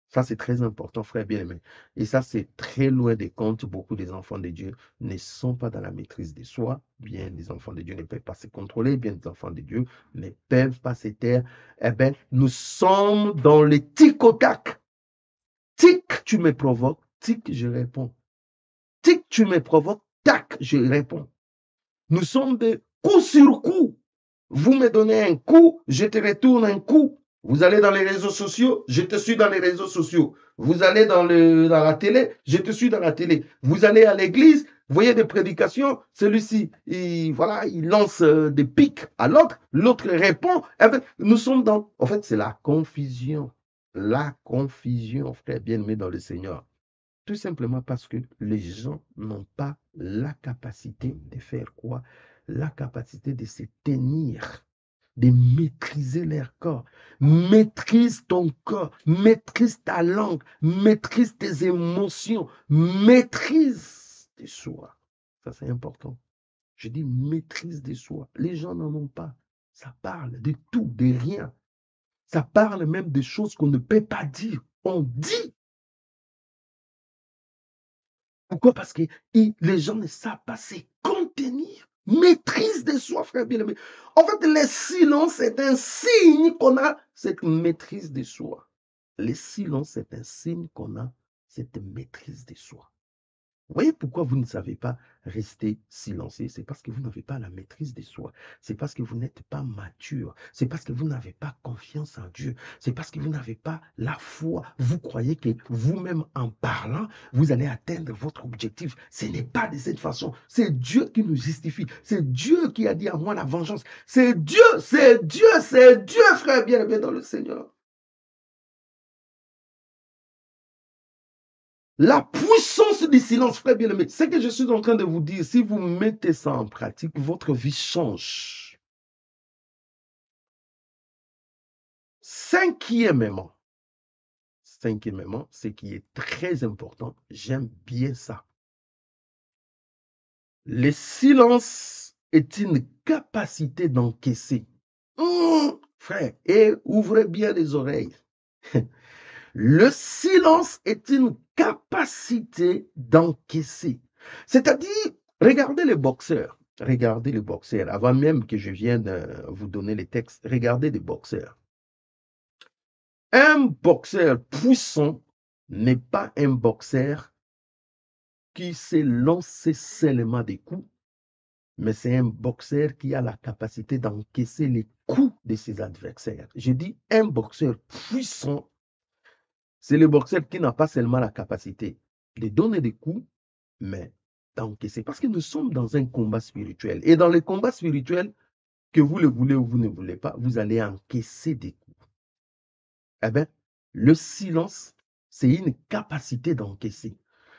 Ça, c'est très important, frère bien-aimé. Et ça, c'est très loin des comptes. Beaucoup des enfants de Dieu ne sont pas dans la maîtrise de soi. Bien, les enfants de Dieu ne peuvent pas se contrôler. Bien, les enfants de Dieu ne peuvent pas se taire. Eh bien, nous sommes dans le tic au tac. Tic, tu me provoques. Tic, je réponds. Tic, tu me provoques. Tac, je réponds. Nous sommes des coups sur coups. Vous me donnez un coup, je te retourne un coup. Vous allez dans les réseaux sociaux, je te suis dans les réseaux sociaux. Vous allez dans la télé, je te suis dans la télé. Vous allez à l'église, vous voyez des prédications, celui-ci, voilà, il lance des pics à l'autre, l'autre répond. Eh bien, nous sommes dans, en fait, c'est la confusion. La confusion, frère bien-aimé dans le Seigneur. Tout simplement parce que les gens n'ont pas la capacité de faire quoi? La capacité de se tenir, de maîtriser leur corps. Maîtrise ton corps, maîtrise ta langue, maîtrise tes émotions, maîtrise tes soi. Ça, c'est important. Je dis maîtrise de soi. Les gens n'en ont pas. Ça parle de tout, de rien. Ça parle même des choses qu'on ne peut pas dire. On dit. Pourquoi? Parce que les gens ne savent pas se contenir. Maîtrise de soi, frère bien-aimé. En fait, le silence est un signe qu'on a cette maîtrise de soi. Le silence est un signe qu'on a cette maîtrise de soi. Vous voyez pourquoi vous ne savez pas rester silencieux? C'est parce que vous n'avez pas la maîtrise de soi. C'est parce que vous n'êtes pas mature. C'est parce que vous n'avez pas confiance en Dieu. C'est parce que vous n'avez pas la foi. Vous croyez que vous-même, en parlant, vous allez atteindre votre objectif. Ce n'est pas de cette façon. C'est Dieu qui nous justifie. C'est Dieu qui a dit à moi la vengeance. C'est Dieu, c'est Dieu, c'est Dieu, frère bien-aimé dans le Seigneur. La puissance du silence, frère bien-aimé, c'est que je suis en train de vous dire, si vous mettez ça en pratique, votre vie change. Cinquièmement, ce qui est très important, j'aime bien ça. Le silence est une capacité d'encaisser. Frère, et ouvrez bien les oreilles. Le silence est une capacité d'encaisser. C'est-à-dire, regardez les boxeurs. Regardez les boxeurs. Avant même que je vienne vous donner les textes, regardez les boxeurs. Un boxeur puissant n'est pas un boxeur qui sait lancer seulement des coups, mais c'est un boxeur qui a la capacité d'encaisser les coups de ses adversaires. Je dis un boxeur puissant, c'est le boxeur qui n'a pas seulement la capacité de donner des coups, mais d'encaisser. Parce que nous sommes dans un combat spirituel. Et dans les combats spirituels, que vous le voulez ou vous ne voulez pas, vous allez encaisser des coups. Eh bien, le silence, c'est une capacité d'encaisser.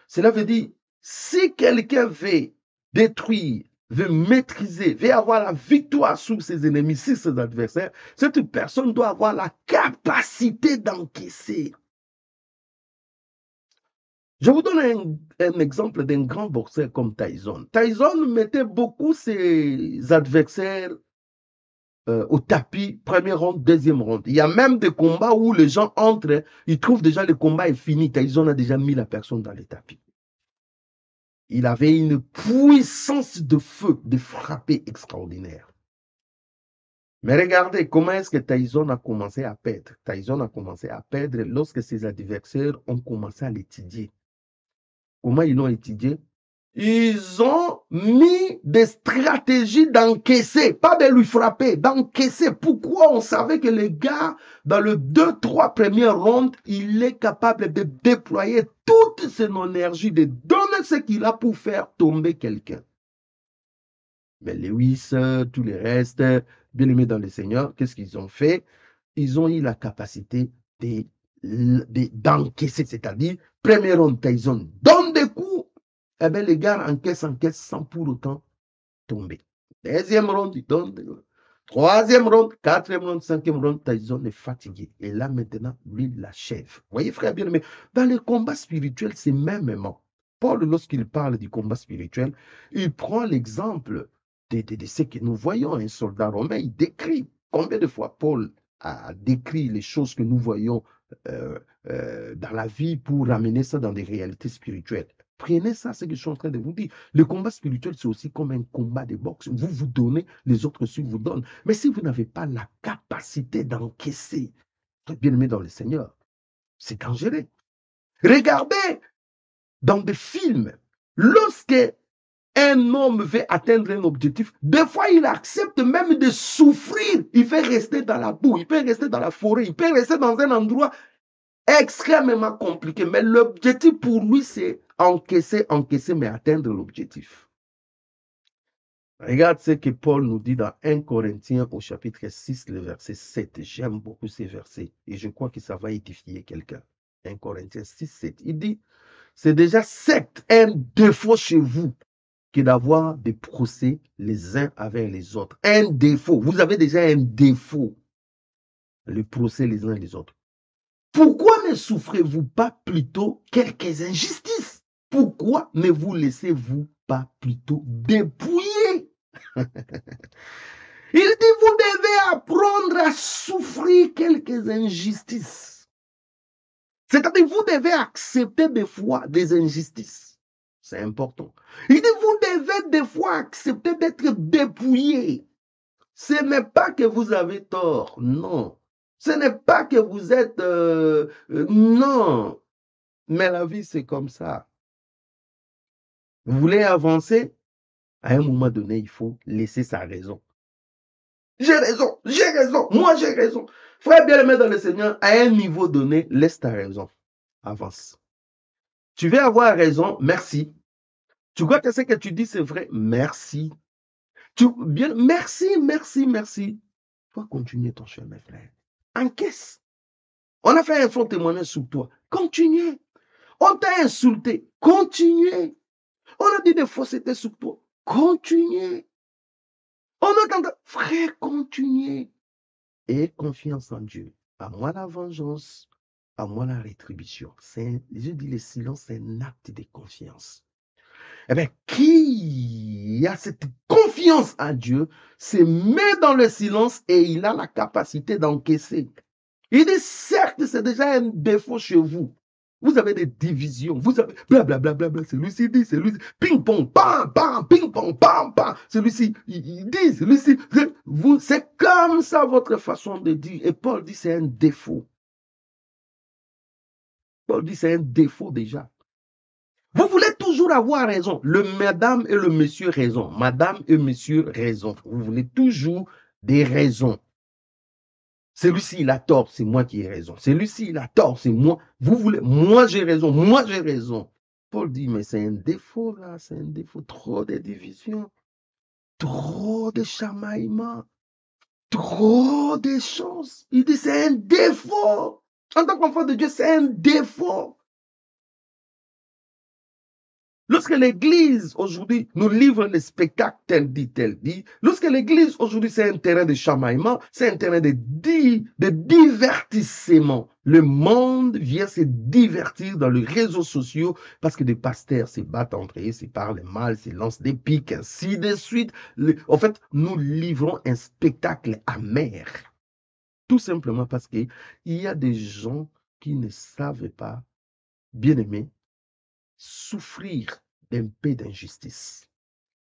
Cela veut dire, si quelqu'un veut détruire, veut maîtriser, veut avoir la victoire sur ses ennemis, sur ses adversaires, cette personne doit avoir la capacité d'encaisser. Je vous donne un exemple d'un grand boxeur comme Tyson. Tyson mettait beaucoup ses adversaires au tapis, premier round, deuxième round. Il y a même des combats où les gens entrent, ils trouvent déjà le combat est fini. Tyson a déjà mis la personne dans le tapis. Il avait une puissance de feu, de frapper extraordinaire. Mais regardez comment est-ce que Tyson a commencé à perdre. Tyson a commencé à perdre lorsque ses adversaires ont commencé à l'étudier. Comment ils l'ont étudié? Ils ont mis des stratégies d'encaisser, pas de lui frapper, d'encaisser. Pourquoi? On savait que le gars, dans le 2-3 premières rondes, il est capable de déployer toute son énergie, de donner ce qu'il a pour faire tomber quelqu'un. Mais Lewis, tous les restes, bien aimés dans le Seigneur, qu'est-ce qu'ils ont fait? Ils ont eu la capacité d'encaisser, c'est-à-dire, premier round, Tyson donne des coups, eh bien, les gars encaissent sans pour autant tomber. Deuxième round, il donne des coups. Troisième round, quatrième round, cinquième round, Tyson est fatigué. Et là, maintenant, lui, il l'achève. Vous voyez, frère bien-aimé, dans les combats spirituels, c'est mêmement. Paul, lorsqu'il parle du combat spirituel, il prend l'exemple de ce que nous voyons. Un soldat romain, il décrit. Combien de fois Paul a décrit les choses que nous voyons dans la vie pour ramener ça dans des réalités spirituelles? Prenez ça, ce que je suis en train de vous dire. Le combat spirituel, c'est aussi comme un combat de boxe. Vous vous donnez, les autres aussi vous donnent. Mais si vous n'avez pas la capacité d'encaisser, bien aimé dans le Seigneur, c'est dangereux. Regardez dans des films, lorsque un homme veut atteindre un objectif, des fois il accepte même de souffrir. Il peut rester dans la boue, il peut rester dans la forêt, il peut rester dans un endroit extrêmement compliqué. Mais l'objectif pour lui, c'est encaisser, mais atteindre l'objectif. Regarde ce que Paul nous dit dans 1 Corinthiens au chapitre 6, le verset 7. J'aime beaucoup ces versets et je crois que ça va édifier quelqu'un. 1 Corinthiens 6, 7. Il dit, c'est déjà certes un défaut chez vous que d'avoir des procès les uns avec les autres. Un défaut. Vous avez déjà un défaut. Le procès les uns les autres. Pourquoi ne souffrez-vous pas plutôt quelques injustices? Pourquoi ne vous laissez-vous pas plutôt dépouiller? Il dit, vous devez apprendre à souffrir quelques injustices. C'est-à-dire, vous devez accepter des fois des injustices. C'est important. Il dit, vous devez des fois accepter d'être dépouillé. Ce n'est pas que vous avez tort, non. Ce n'est pas que vous êtes... non. Mais la vie, c'est comme ça. Vous voulez avancer? À un moment donné, il faut laisser sa raison. J'ai raison, moi j'ai raison. Frère bien-aimé dans le Seigneur, à un niveau donné, laisse ta raison. Avance. Tu veux avoir raison, merci. Tu crois que ce que tu dis, c'est vrai, merci. Merci. Tu vas continuer ton chemin, frère. Encaisse. On a fait un faux témoignage sur toi. Continuez. On t'a insulté. Continuez. On a dit des faussetés sur toi. Continuez. On a frère, continuez. Aie confiance en Dieu. À moi la vengeance, à moi la rétribution. Je dis le silence, c'est un acte de confiance. Eh bien, qui a cette confiance en Dieu se met dans le silence et il a la capacité d'encaisser. Il dit, certes, c'est déjà un défaut chez vous. Vous avez des divisions, vous avez blablabla, celui-ci dit, celui-ci, ping-pong, pam, pam, ping-pong, pam, pam, celui-ci, il dit, celui-ci, vous, c'est comme ça votre façon de dire. Et Paul dit, c'est un défaut. Paul dit, c'est un défaut déjà. Vous voulez toujours avoir raison. Le madame et le monsieur raison. Madame et monsieur raison. Vous voulez toujours des raisons. Celui-ci, il a tort, c'est moi qui ai raison. Celui-ci, il a tort, c'est moi. Vous voulez, moi j'ai raison, moi j'ai raison. Paul dit, mais c'est un défaut là, c'est un défaut. Trop de divisions, trop de chamaillements, trop de choses. Il dit, c'est un défaut. En tant qu'enfant de Dieu, c'est un défaut. Lorsque l'Église aujourd'hui nous livre les spectacles tel dit, lorsque l'Église aujourd'hui c'est un terrain de chamaillement, c'est un terrain de divertissement. Le monde vient se divertir dans les réseaux sociaux parce que des pasteurs se battent entre eux, se parlent mal, se lancent des pics, ainsi de suite. En fait, nous livrons un spectacle amer. Tout simplement parce qu'il y a des gens qui ne savent pas, bien aimés, souffrir d'un peu d'injustice.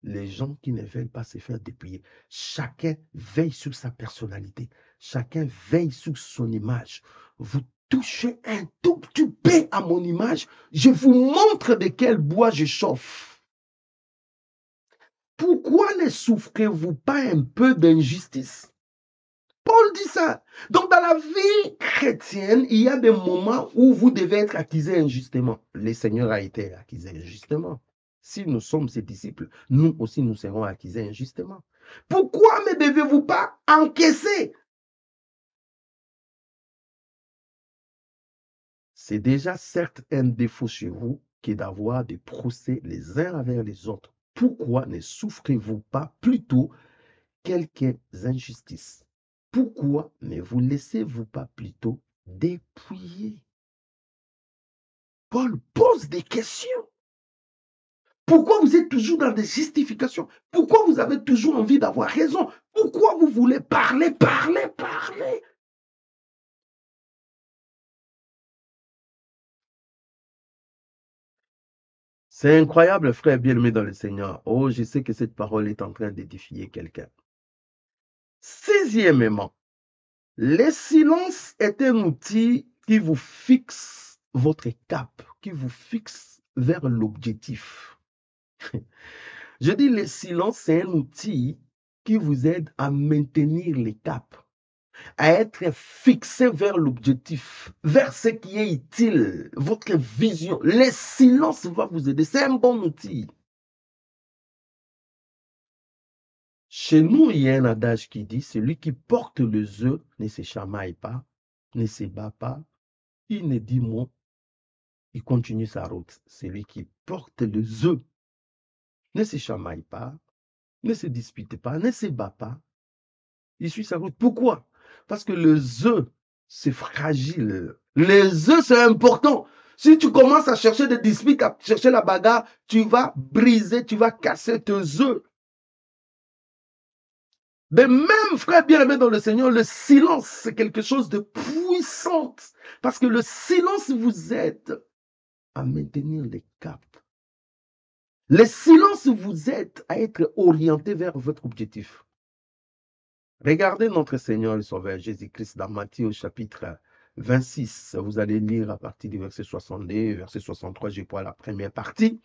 Les gens qui ne veulent pas se faire dépouiller. Chacun veille sur sa personnalité. Chacun veille sur son image. Vous touchez un tout petit peu à mon image, je vous montre de quel bois je chauffe. Pourquoi ne souffrez-vous pas un peu d'injustice? Paul dit ça. Donc, dans la vie chrétienne, il y a des moments où vous devez être accusé injustement. Le Seigneur a été accusé injustement. Si nous sommes ses disciples, nous aussi nous serons accusés injustement. Pourquoi ne devez-vous pas encaisser? C'est déjà certes un défaut chez vous qui est d'avoir des procès les uns envers les autres. Pourquoi ne souffrez-vous pas plutôt quelques injustices? Pourquoi ne vous laissez-vous pas plutôt dépouiller? Paul pose des questions. Pourquoi vous êtes toujours dans des justifications? Pourquoi vous avez toujours envie d'avoir raison? Pourquoi vous voulez parler? C'est incroyable, frère bien-aimé dans le Seigneur. Oh, je sais que cette parole est en train d'édifier quelqu'un. Sixièmement, le silence est un outil qui vous fixe votre cap, qui vous fixe vers l'objectif. Je dis le silence, c'est un outil qui vous aide à maintenir les caps, à être fixé vers l'objectif, vers ce qui est utile, votre vision. Le silence va vous aider. C'est un bon outil. Chez nous, il y a un adage qui dit, celui qui porte les œufs ne se chamaille pas, ne se bat pas, il ne dit mot, il continue sa route. Celui qui porte les œufs ne se chamaille pas, ne se dispute pas, ne se bat pas, il suit sa route. Pourquoi? Parce que les œufs, c'est fragile. Les œufs, c'est important. Si tu commences à chercher des disputes, à chercher la bagarre, tu vas briser, tu vas casser tes œufs. De même, frère bien-aimé dans le Seigneur, le silence, c'est quelque chose de puissant. Parce que le silence vous aide à maintenir les caps. Le silence vous aide à être orienté vers votre objectif. Regardez notre Seigneur et Sauveur Jésus-Christ dans Matthieu au chapitre 26. Vous allez lire à partir du verset 62, verset 63, je prends la première partie.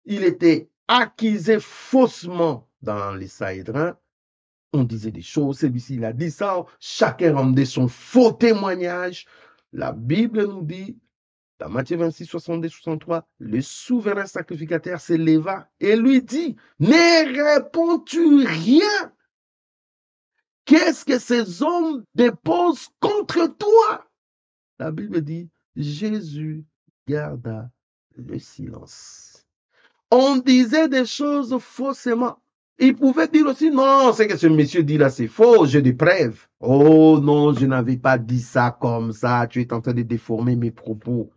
Il était accusé faussement dans les Sahédrins. On disait des choses, celui-ci il a dit ça, chacun rendait son faux témoignage. La Bible nous dit, dans Matthieu 26, 62, 63, le souverain sacrificateur s'éleva et lui dit, ne réponds-tu rien? Qu'est-ce que ces hommes déposent contre toi? La Bible dit, Jésus garda le silence. On disait des choses faussement. Il pouvait dire aussi, non, ce que ce monsieur dit là, c'est faux, j'ai des preuves. Oh non, je n'avais pas dit ça comme ça, tu es en train de déformer mes propos.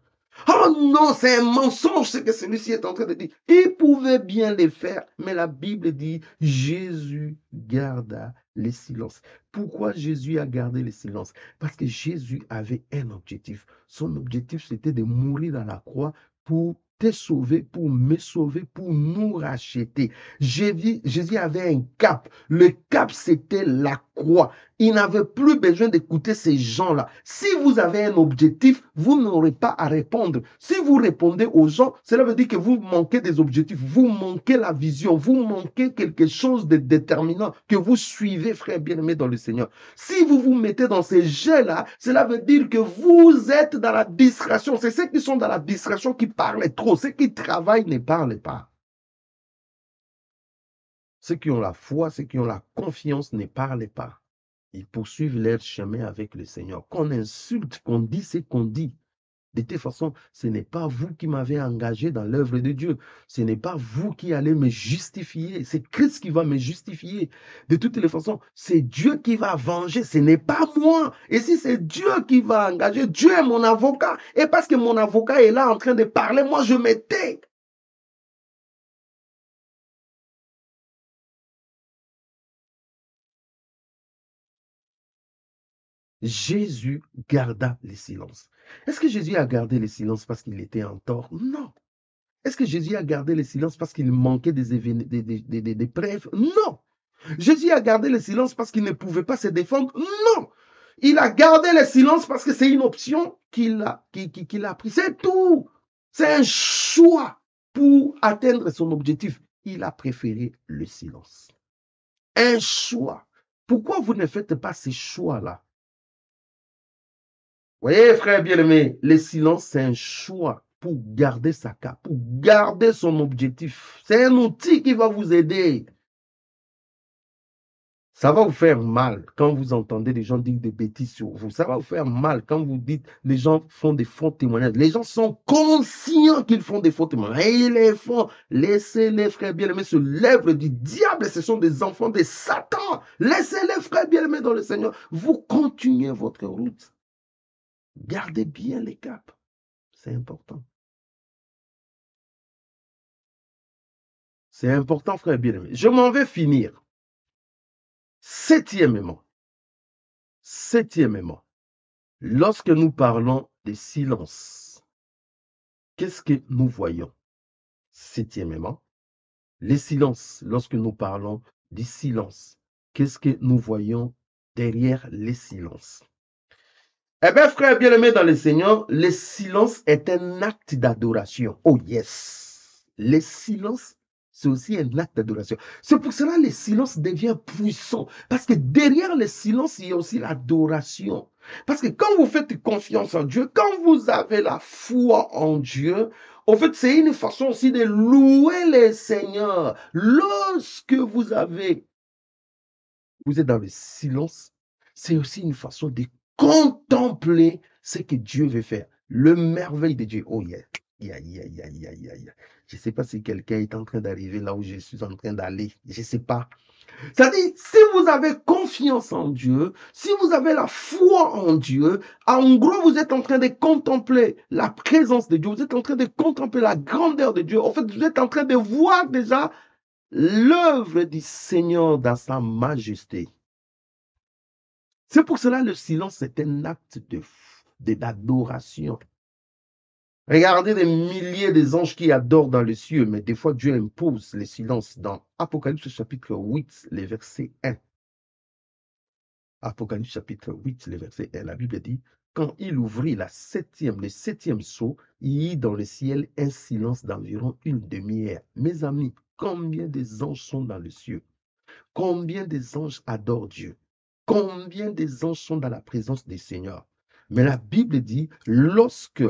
Oh non, c'est un mensonge ce que celui-ci est en train de dire. Il pouvait bien les faire, mais la Bible dit, Jésus garda le silence. Pourquoi Jésus a gardé le silence? Parce que Jésus avait un objectif. Son objectif, c'était de mourir à la croix pour te sauver, pour me sauver, pour nous racheter. Jésus avait un cap. Le cap, c'était la croix. Il n'avait plus besoin d'écouter ces gens-là. Si vous avez un objectif, vous n'aurez pas à répondre. Si vous répondez aux gens, cela veut dire que vous manquez des objectifs, vous manquez la vision, vous manquez quelque chose de déterminant que vous suivez, frère bien-aimé dans le Seigneur. Si vous vous mettez dans ces jeux-là, cela veut dire que vous êtes dans la distraction. C'est ceux qui sont dans la distraction qui parlent trop. Ceux qui travaillent ne parlent pas. Ceux qui ont la foi, ceux qui ont la confiance ne parlent pas. Ils poursuivent leur chemin avec le Seigneur. Qu'on insulte, qu'on dit ce qu'on dit. De toute façon, ce n'est pas vous qui m'avez engagé dans l'œuvre de Dieu. Ce n'est pas vous qui allez me justifier. C'est Christ qui va me justifier. De toutes les façons, c'est Dieu qui va venger. Ce n'est pas moi. Et si c'est Dieu qui va engager, Dieu est mon avocat. Et parce que mon avocat est là en train de parler, moi je me tais. Jésus garda le silence. Est-ce que Jésus a gardé le silence parce qu'il était en tort? Non. Est-ce que Jésus a gardé le silence parce qu'il manquait des preuves? Non. Jésus a gardé le silence parce qu'il ne pouvait pas se défendre? Non. Il a gardé le silence parce que c'est une option qu'il a pris. C'est tout. C'est un choix pour atteindre son objectif. Il a préféré le silence. Un choix. Pourquoi vous ne faites pas ces choix-là? Voyez, frère bien-aimé, le silence, c'est un choix pour garder sa carte, pour garder son objectif. C'est un outil qui va vous aider. Ça va vous faire mal quand vous entendez des gens dire des bêtises sur vous. Ça va vous faire mal quand vous dites les gens font des faux témoignages. Les gens sont conscients qu'ils font des faux témoignages. Et ils les font. Laissez-les, frères bien-aimés, se l'œuvre du diable. Ce sont des enfants de Satan. Laissez-les, frères bien-aimés, dans le Seigneur. Vous continuez votre route. Gardez bien les caps. C'est important. C'est important, frère bien-aimé. Je m'en vais finir. Septièmement, lorsque nous parlons de silence, qu'est-ce que nous voyons? Septièmement, les silences, lorsque nous parlons du silence, qu'est-ce que nous voyons derrière les silences? Eh bien, frère bien-aimé dans le Seigneur, le silence est un acte d'adoration. Oh yes! Le silence, c'est aussi un acte d'adoration. C'est pour cela que le silence devient puissant. Parce que derrière le silence, il y a aussi l'adoration. Parce que quand vous faites confiance en Dieu, quand vous avez la foi en Dieu, en fait, c'est une façon aussi de louer le Seigneur. Lorsque vous êtes dans le silence, c'est aussi une façon de contempler ce que Dieu veut faire. Le merveille de Dieu. Oh yeah. Je ne sais pas si quelqu'un est en train d'arriver là où je suis en train d'aller. Je ne sais pas. C'est-à-dire, si vous avez confiance en Dieu, si vous avez la foi en Dieu, en gros, vous êtes en train de contempler la présence de Dieu, vous êtes en train de contempler la grandeur de Dieu. En fait, vous êtes en train de voir déjà l'œuvre du Seigneur dans sa majesté. C'est pour cela que le silence est un acte d'adoration. Regardez les milliers des anges qui adorent dans les cieux, mais des fois Dieu impose le silence dans Apocalypse chapitre 8, le verset 1. Apocalypse chapitre 8, le verset 1, la Bible dit, quand il ouvrit le septième sceau, il y eut dans le ciel un silence d'environ une demi-heure. Mes amis, combien des anges sont dans les cieux? Combien des anges adorent Dieu? Combien des anges sont dans la présence du Seigneur? Mais la Bible dit, lorsque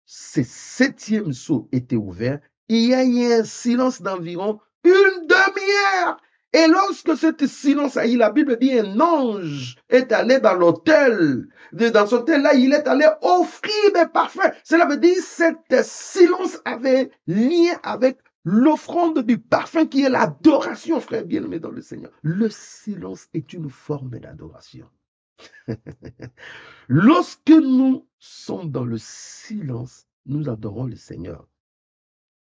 ce septième sceau était ouvert, il y a eu un silence d'environ une demi-heure. Et lorsque ce silence a eu, la Bible dit, un ange est allé dans l'autel. Dans cet hôtel-là, il est allé offrir des parfums. Cela veut dire que ce silence avait lien avec l'offrande du parfum qui est l'adoration, frère bien-aimé dans le Seigneur. Le silence est une forme d'adoration. Lorsque nous sommes dans le silence, nous adorons le Seigneur.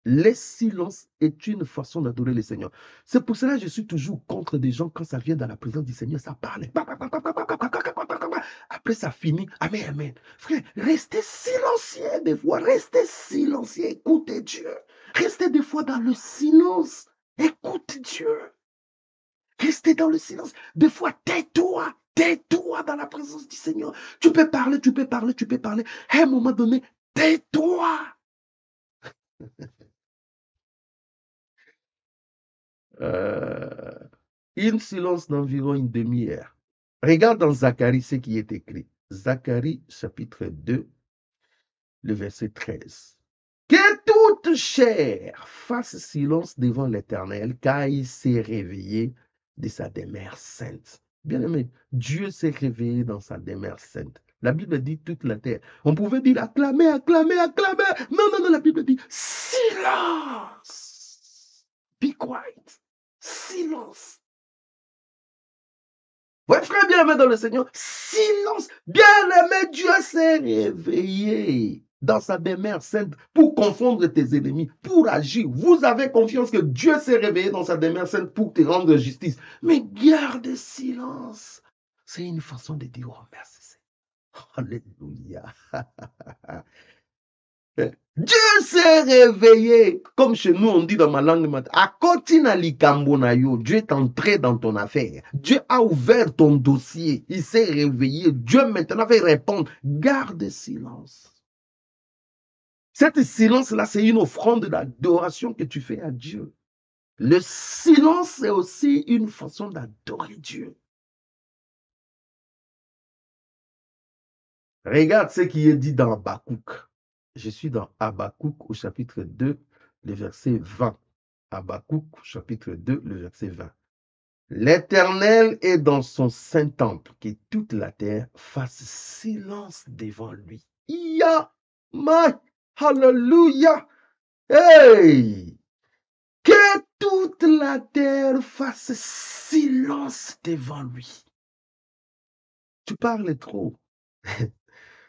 Le silence est une façon d'adorer le Seigneur. C'est pour cela que je suis toujours contre des gens quand ça vient dans la présence du Seigneur, ça parle. Après, ça finit. Amen, amen. Frère, restez silencieux des fois. Restez silencieux. Écoutez Dieu. Restez des fois dans le silence. Écoute Dieu. Restez dans le silence. Des fois, tais-toi. Tais-toi dans la présence du Seigneur. Tu peux parler, tu peux parler, tu peux parler. À un moment donné, tais-toi. Une silence d'environ une demi-heure. Regarde dans Zacharie ce qui est écrit. Zacharie chapitre 2, le verset 13. Que toute chair fasse silence devant l'Éternel, car il s'est réveillé de sa demeure sainte. Bien aimé, Dieu s'est réveillé dans sa demeure sainte. La Bible dit toute la terre. On pouvait dire acclamer, acclamer, acclamer. Non, non, non, la Bible dit silence. Be quiet. Silence. Ouais, frère bien-aimé dans le Seigneur, silence. Bien-aimé, Dieu s'est réveillé dans sa demeure sainte pour confondre tes ennemis, pour agir. Vous avez confiance que Dieu s'est réveillé dans sa demeure sainte pour te rendre justice. Mais garde silence. C'est une façon de dire oh merci. Alléluia. Dieu s'est réveillé. Comme chez nous, on dit dans ma langue, Dieu est entré dans ton affaire. Dieu a ouvert ton dossier. Il s'est réveillé. Dieu maintenant va répondre. Garde silence. Cette silence-là, c'est une offrande d'adoration que tu fais à Dieu. Le silence, c'est aussi une façon d'adorer Dieu. Regarde ce qui est dit dans Habakkuk. Je suis dans Habakkuk au chapitre 2, le verset 20. Habakkuk, chapitre 2, le verset 20. L'Éternel est dans son saint temple, que toute la terre fasse silence devant lui. Hallelujah! Hey! Que toute la terre fasse silence devant lui. Tu parles trop.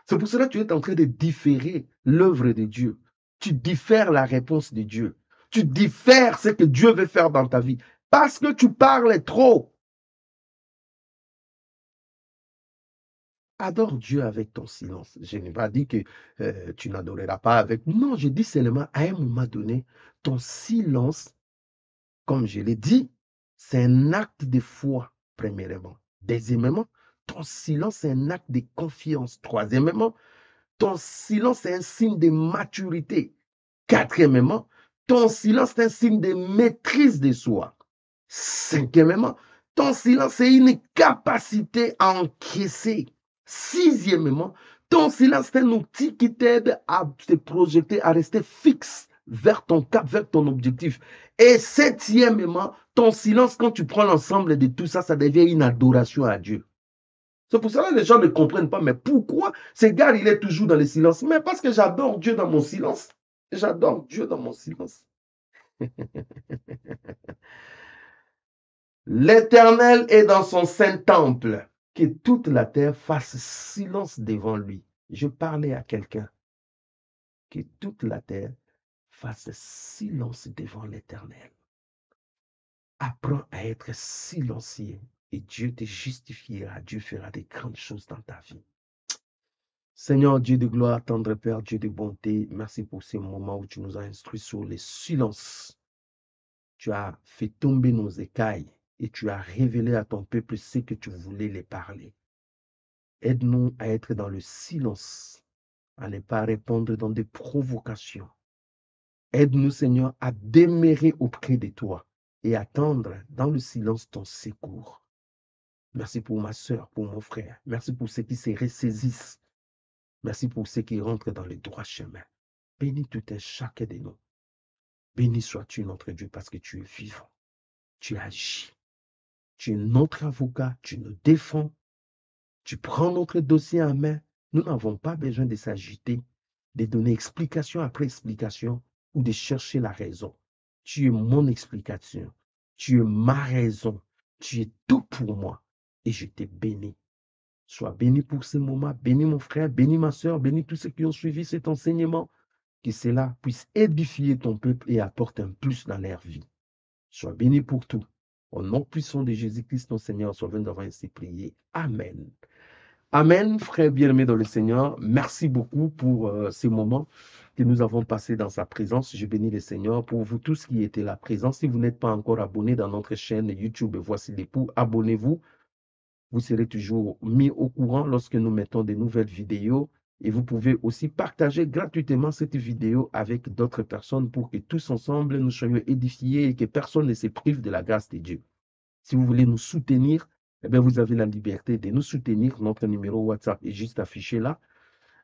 C'est pour cela que tu es en train de différer l'œuvre de Dieu. Tu diffères la réponse de Dieu. Tu diffères ce que Dieu veut faire dans ta vie. Parce que tu parles trop. Adore Dieu avec ton silence. Je n'ai pas dit que tu n'adoreras pas avec. Non, je dis seulement à un moment donné, ton silence, comme je l'ai dit, c'est un acte de foi, premièrement. Deuxièmement, ton silence est un acte de confiance. Troisièmement, ton silence est un signe de maturité. Quatrièmement, ton silence est un signe de maîtrise de soi. Cinquièmement, ton silence est une capacité à encaisser. Sixièmement, ton silence est un outil qui t'aide à te projeter, à rester fixe vers ton cap, vers ton objectif. Et septièmement, ton silence, quand tu prends l'ensemble de tout ça, ça devient une adoration à Dieu. C'est pour cela que les gens ne comprennent pas. Mais pourquoi ce gars, il est toujours dans le silence? Mais parce que j'adore Dieu dans mon silence. J'adore Dieu dans mon silence. L'Éternel est dans son saint temple. Que toute la terre fasse silence devant lui. Je parlais à quelqu'un. Que toute la terre fasse silence devant l'Éternel. Apprends à être silencieux et Dieu te justifiera. Dieu fera des grandes choses dans ta vie. Seigneur Dieu de gloire, tendre Père, Dieu de bonté, merci pour ces moments où tu nous as instruits sur les silences. Tu as fait tomber nos écailles et tu as révélé à ton peuple ce que tu voulais les parler. Aide-nous à être dans le silence, à ne pas répondre dans des provocations. Aide-nous, Seigneur, à demeurer auprès de toi et attendre dans le silence ton secours. Merci pour ma soeur, pour mon frère. Merci pour ceux qui se ressaisissent. Merci pour ceux qui rentrent dans le droit chemin. Bénis tout un chacun de nous. Béni sois-tu, notre Dieu, parce que tu es vivant. Tu agis. Tu es notre avocat. Tu nous défends. Tu prends notre dossier en main. Nous n'avons pas besoin de s'agiter, de donner explication après explication ou de chercher la raison. Tu es mon explication. Tu es ma raison. Tu es tout pour moi. Et je te bénis. Sois béni pour ce moment. Bénis mon frère, bénis ma soeur, bénis tous ceux qui ont suivi cet enseignement. que cela puisse édifier ton peuple et apporte un plus dans leur vie. Sois béni pour tout. Au nom puissant de Jésus-Christ, notre Seigneur, nous avons ainsi prié. Amen. Amen, frère bien-aimé dans le Seigneur. Merci beaucoup pour ces moments que nous avons passés dans sa présence. Je bénis le Seigneur pour vous tous qui étaient là présents. Si vous n'êtes pas encore abonné dans notre chaîne YouTube, Voici l'époux, abonnez-vous. Vous serez toujours mis au courant lorsque nous mettons de nouvelles vidéos. Et vous pouvez aussi partager gratuitement cette vidéo avec d'autres personnes pour que tous ensemble nous soyons édifiés et que personne ne se prive de la grâce de Dieu. Si vous voulez nous soutenir, eh bien, vous avez la liberté de nous soutenir. Notre numéro WhatsApp est juste affiché là.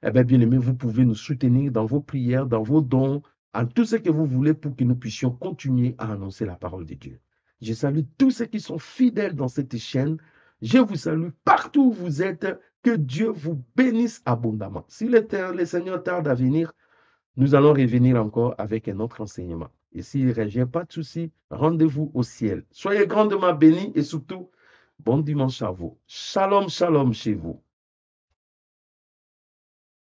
Eh bien, bien aimé, vous pouvez nous soutenir dans vos prières, dans vos dons, en tout ce que vous voulez pour que nous puissions continuer à annoncer la parole de Dieu. Je salue tous ceux qui sont fidèles dans cette chaîne. Je vous salue partout où vous êtes. Que Dieu vous bénisse abondamment. Si le Seigneur tarde à venir, nous allons revenir encore avec un autre enseignement. Et s'il ne revient, pas de souci, rendez-vous au ciel. Soyez grandement bénis et surtout, bon dimanche à vous. Shalom, shalom chez vous.